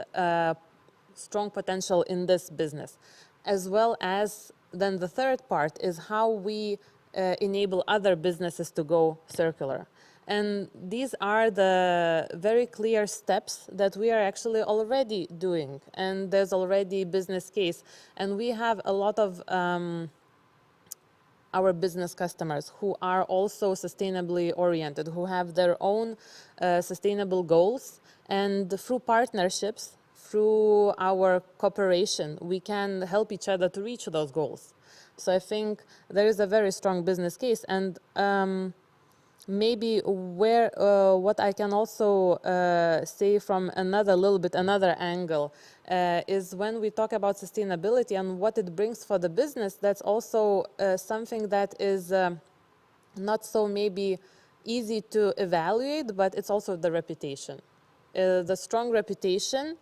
Speaker 6: strong potential in this business, as well as then the third part is how we enable other businesses to go circular. And these are the very clear steps that we are actually already doing. And there's already business case. And we have a lot of our business customers who are also sustainably oriented, who have their own sustainable goals. And through partnerships, through our cooperation, we can help each other to reach those goals. So I think there is a very strong business case. And maybe what I can also say from another angle is when we talk about sustainability and what it brings for the business, that's also something that is not so maybe easy to evaluate, but it's also the reputation. The strong reputation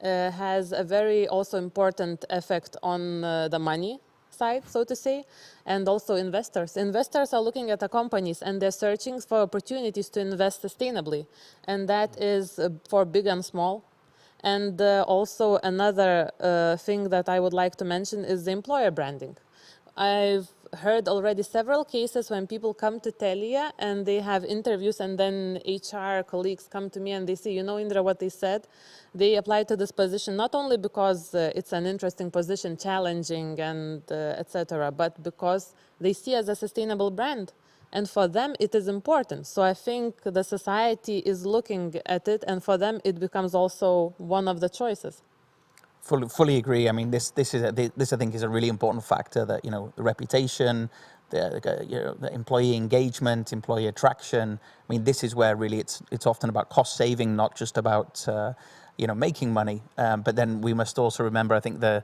Speaker 6: has a very also important effect on the money side, so to say, and also investors. Investors are looking at the companies and they're searching for opportunities to invest sustainably, and that is for big and small. And also another thing that I would like to mention is the employer branding. I've heard already several cases when people come to Telia and they have interviews, and then HR colleagues come to me and they say, you know, Indra, what they said? They apply to this position not only because it's an interesting position, challenging and etc., but because they see as a sustainable brand. And for them, it is important. So I think the society is looking at it, and for them, it becomes also one of the choices.
Speaker 7: Fully agree. I mean, this I think is a really important factor, that, you know, the reputation, the employee engagement, employee attraction. I mean, this is where really it's often about cost saving, not just about making money. But then we must also remember, I think the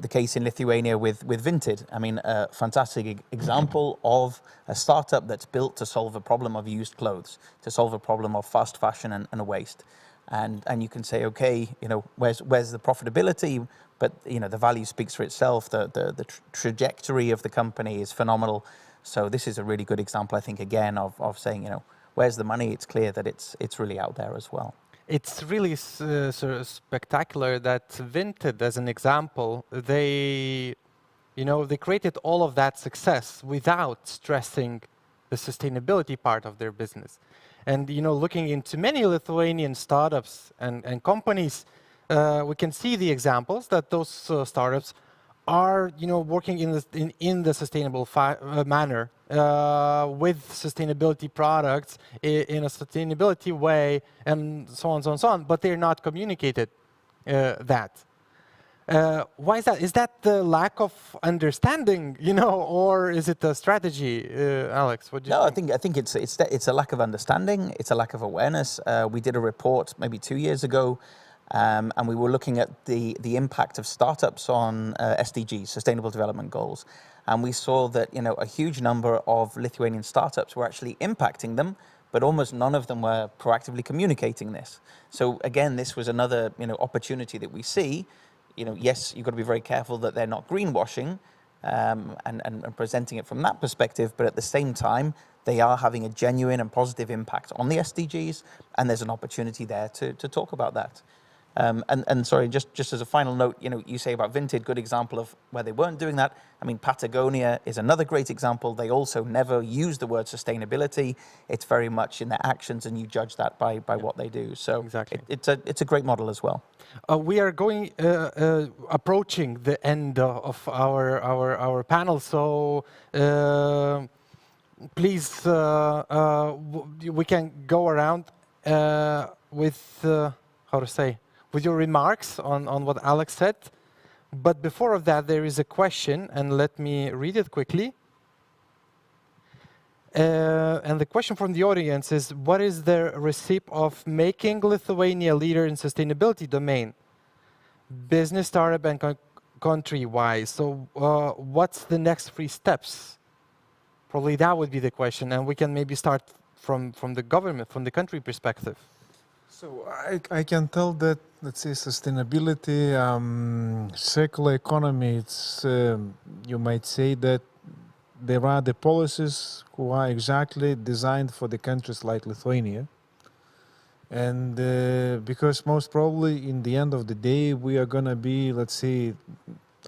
Speaker 7: case in Lithuania with Vinted. I mean, a fantastic example of a startup that's built to solve a problem of used clothes, to solve a problem of fast fashion and waste. And you can say, okay, you know, where's the profitability? But, you know, the value speaks for itself. The trajectory of the company is phenomenal. So this is a really good example, I think, again, of saying, you know, where's the money? It's clear that it's really out there as well.
Speaker 1: It's really sort of spectacular that Vinted, as an example, they created all of that success without stressing the sustainability part of their business. And, you know, looking into many Lithuanian startups and companies, we can see the examples that those startups are, you know, working in the sustainable manner with sustainability products in a sustainability way, and so on, so on, so on. But they're not communicated that. Why is that? Is that the lack of understanding, you know, or is it a strategy, Alex? What do you think?
Speaker 7: I think it's a lack of understanding. It's a lack of awareness. We did a report maybe 2 years ago And we were looking at the impact of startups on SDGs, Sustainable Development Goals. And we saw that, a huge number of Lithuanian startups were actually impacting them, but almost none of them were proactively communicating this. So again, this was another, opportunity that we see. Yes, you've got to be very careful that they're not greenwashing and presenting it from that perspective, but at the same time, they are having a genuine and positive impact on the SDGs, and there's an opportunity there to talk about that. And sorry, just as a final note, you say about Vinted, good example of where they weren't doing that. I mean, Patagonia is another great example. They also never use the word sustainability. It's very much in their actions, and you judge that by what they do. So
Speaker 1: Exactly.
Speaker 7: it's a great model as well.
Speaker 1: We are going approaching the end of our panel, so please we can go around with how to say, with your remarks on what Alex said. But before of that, there is a question, and let me read it quickly. And the question from the audience is, what is the recipe of making Lithuania a leader in sustainability domain? Business, startup, and country-wise. So what's the next 3 steps? Probably that would be the question, and we can maybe start from the government, from the country perspective.
Speaker 5: So I can tell that, let's say, sustainability, circular economy, it's, you might say that there are the policies who are exactly designed for the countries like Lithuania. And because most probably in the end of the day, we are going to be, let's say,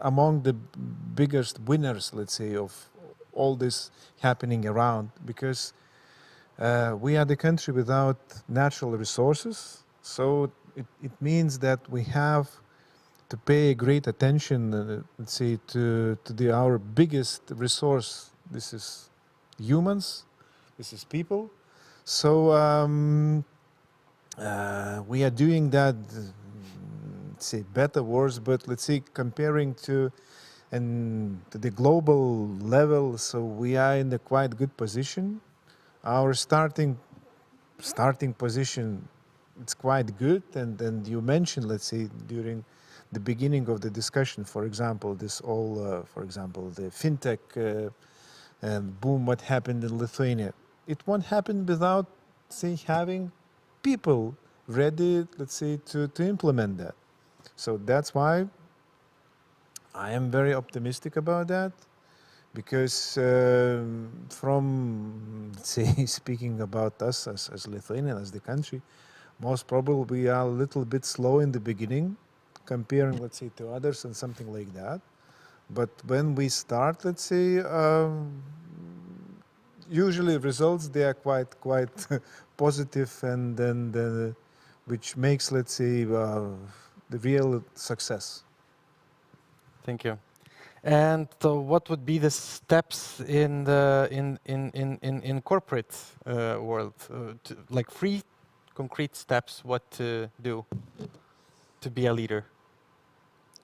Speaker 5: among the biggest winners, let's say, of all this happening around, because we are the country without natural resources. So it means that we have to pay great attention, let's say, to our biggest resource. This is humans, this is people. So we are doing that, let's say, better, worse, but let's say comparing to the global level, so we are in a quite good position. Our starting position, it's quite good, and you mentioned, let's say, during the beginning of the discussion, for example, for example, the fintech and boom, what happened in Lithuania. It won't happen without, say, having people ready, let's say, to implement that. So that's why I am very optimistic about that. Because from, say, speaking about us as Lithuania, as the country, most probably we are a little bit slow in the beginning, comparing, let's say, to others and something like that. But when we start, let's say, usually results, they are quite positive, and then which makes, let's say, the real success.
Speaker 1: Thank you. And what would be the steps in the in corporate world, like 3 concrete steps, what to do to be a leader?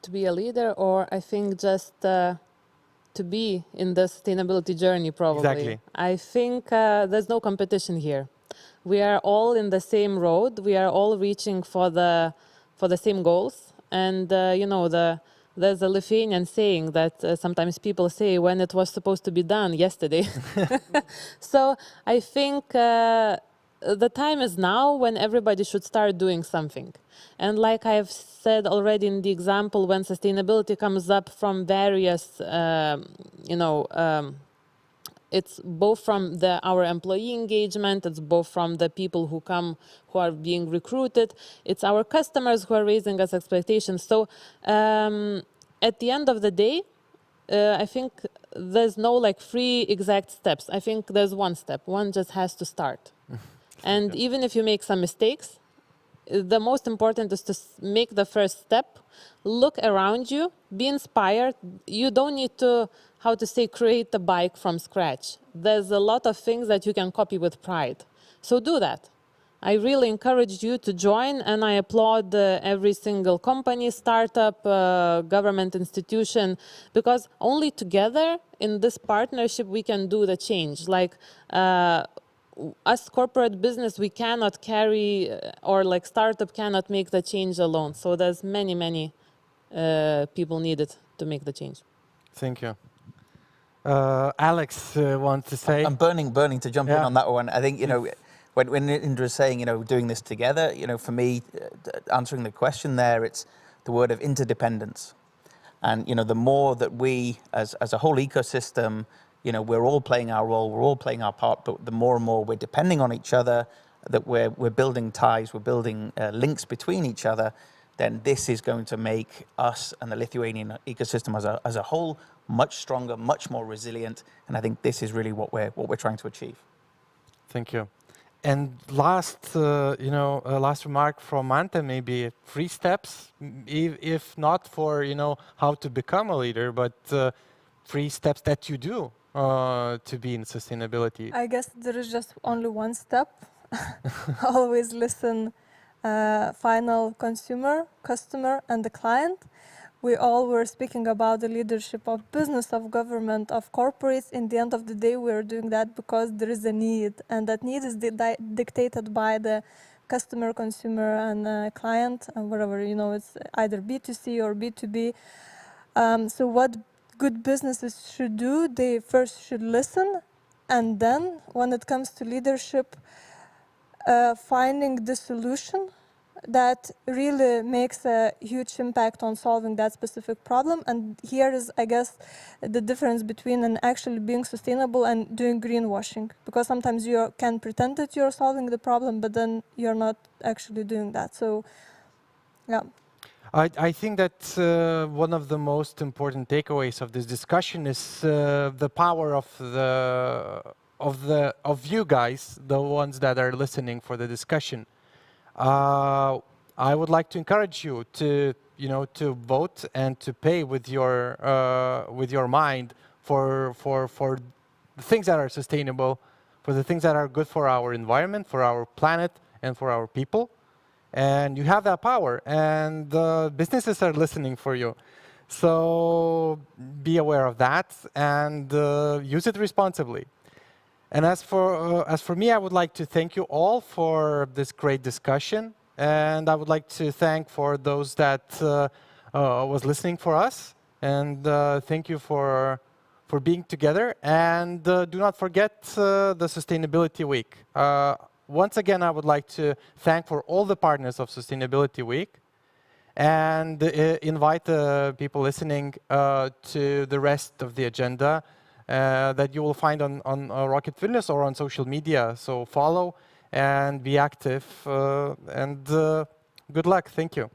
Speaker 6: To be a leader, or I think just to be in the sustainability journey, probably.
Speaker 1: Exactly.
Speaker 6: I think there's no competition here. We are all in the same road. We are all reaching for the same goals, and there's a Lithuanian saying that sometimes people say when it was supposed to be done yesterday. So I think the time is now when everybody should start doing something. And like I've said already in the example, when sustainability comes up from various, it's both from our employee engagement, it's both from the people who are being recruited, it's our customers who are raising us expectations. So at the end of the day, I think there's no 3 exact steps. I think there's one step. One just has to start. And even if you make some mistakes, the most important is to make the first step, look around you, be inspired. You don't need to, create a bike from scratch. There's a lot of things that you can copy with pride. So do that. I really encourage you to join, and I applaud every single company, startup, government institution, because only together in this partnership we can do the change. as corporate business, we cannot carry, or like startup cannot make the change alone. So there's many people needed to make the change.
Speaker 1: Thank you. Alex wants to say.
Speaker 7: I'm burning to jump in
Speaker 1: Yeah.
Speaker 7: on that one. I think, you know, when Indra is saying, you know, doing this together, you know, for me, answering the question there, it's the word of interdependence. And, you know, the more that we, as a whole ecosystem, you know, we're all playing our role, we're all playing our part, but the more and more we're depending on each other, that we're building ties, we're building links between each other, then this is going to make us and the Lithuanian ecosystem as a whole much stronger, much more resilient. And I think this is really what we're trying to achieve.
Speaker 1: Thank you. And last, last remark from Mantė, maybe 3 steps, if not for, how to become a leader, but 3 steps that you do to be in sustainability.
Speaker 4: I guess there is just only one step. Always listen final consumer, customer, and the client. We all were speaking about the leadership of business, of government, of corporates. In the end of the day, we're doing that because there is a need, and that need is dictated by the customer, consumer, and client, and whatever, it's either B2C or B2B. So what good businesses should do, they first should listen, and then when it comes to leadership, finding the solution that really makes a huge impact on solving that specific problem. And here is, I guess, the difference between actually being sustainable and doing greenwashing. Because sometimes you can pretend that you're solving the problem, but then you're not actually doing that. So, yeah.
Speaker 1: I think that one of the most important takeaways of this discussion is the power of you guys, the ones that are listening for the discussion. I would like to encourage you to vote and to pay with your mind for the things that are sustainable, for the things that are good for our environment, for our planet, and for our people. And you have that power, and businesses are listening for you. So be aware of that and use it responsibly. And as for me, I would like to thank you all for this great discussion, and I would like to thank for those that was listening for us, and thank you for being together. And do not forget the Sustainability Week. Once again, I would like to thank for all the partners of Sustainability Week, and invite the people listening to the rest of the agenda. That you will find on Rocket Vilnius or on social media. So follow and be active, and good luck. Thank you.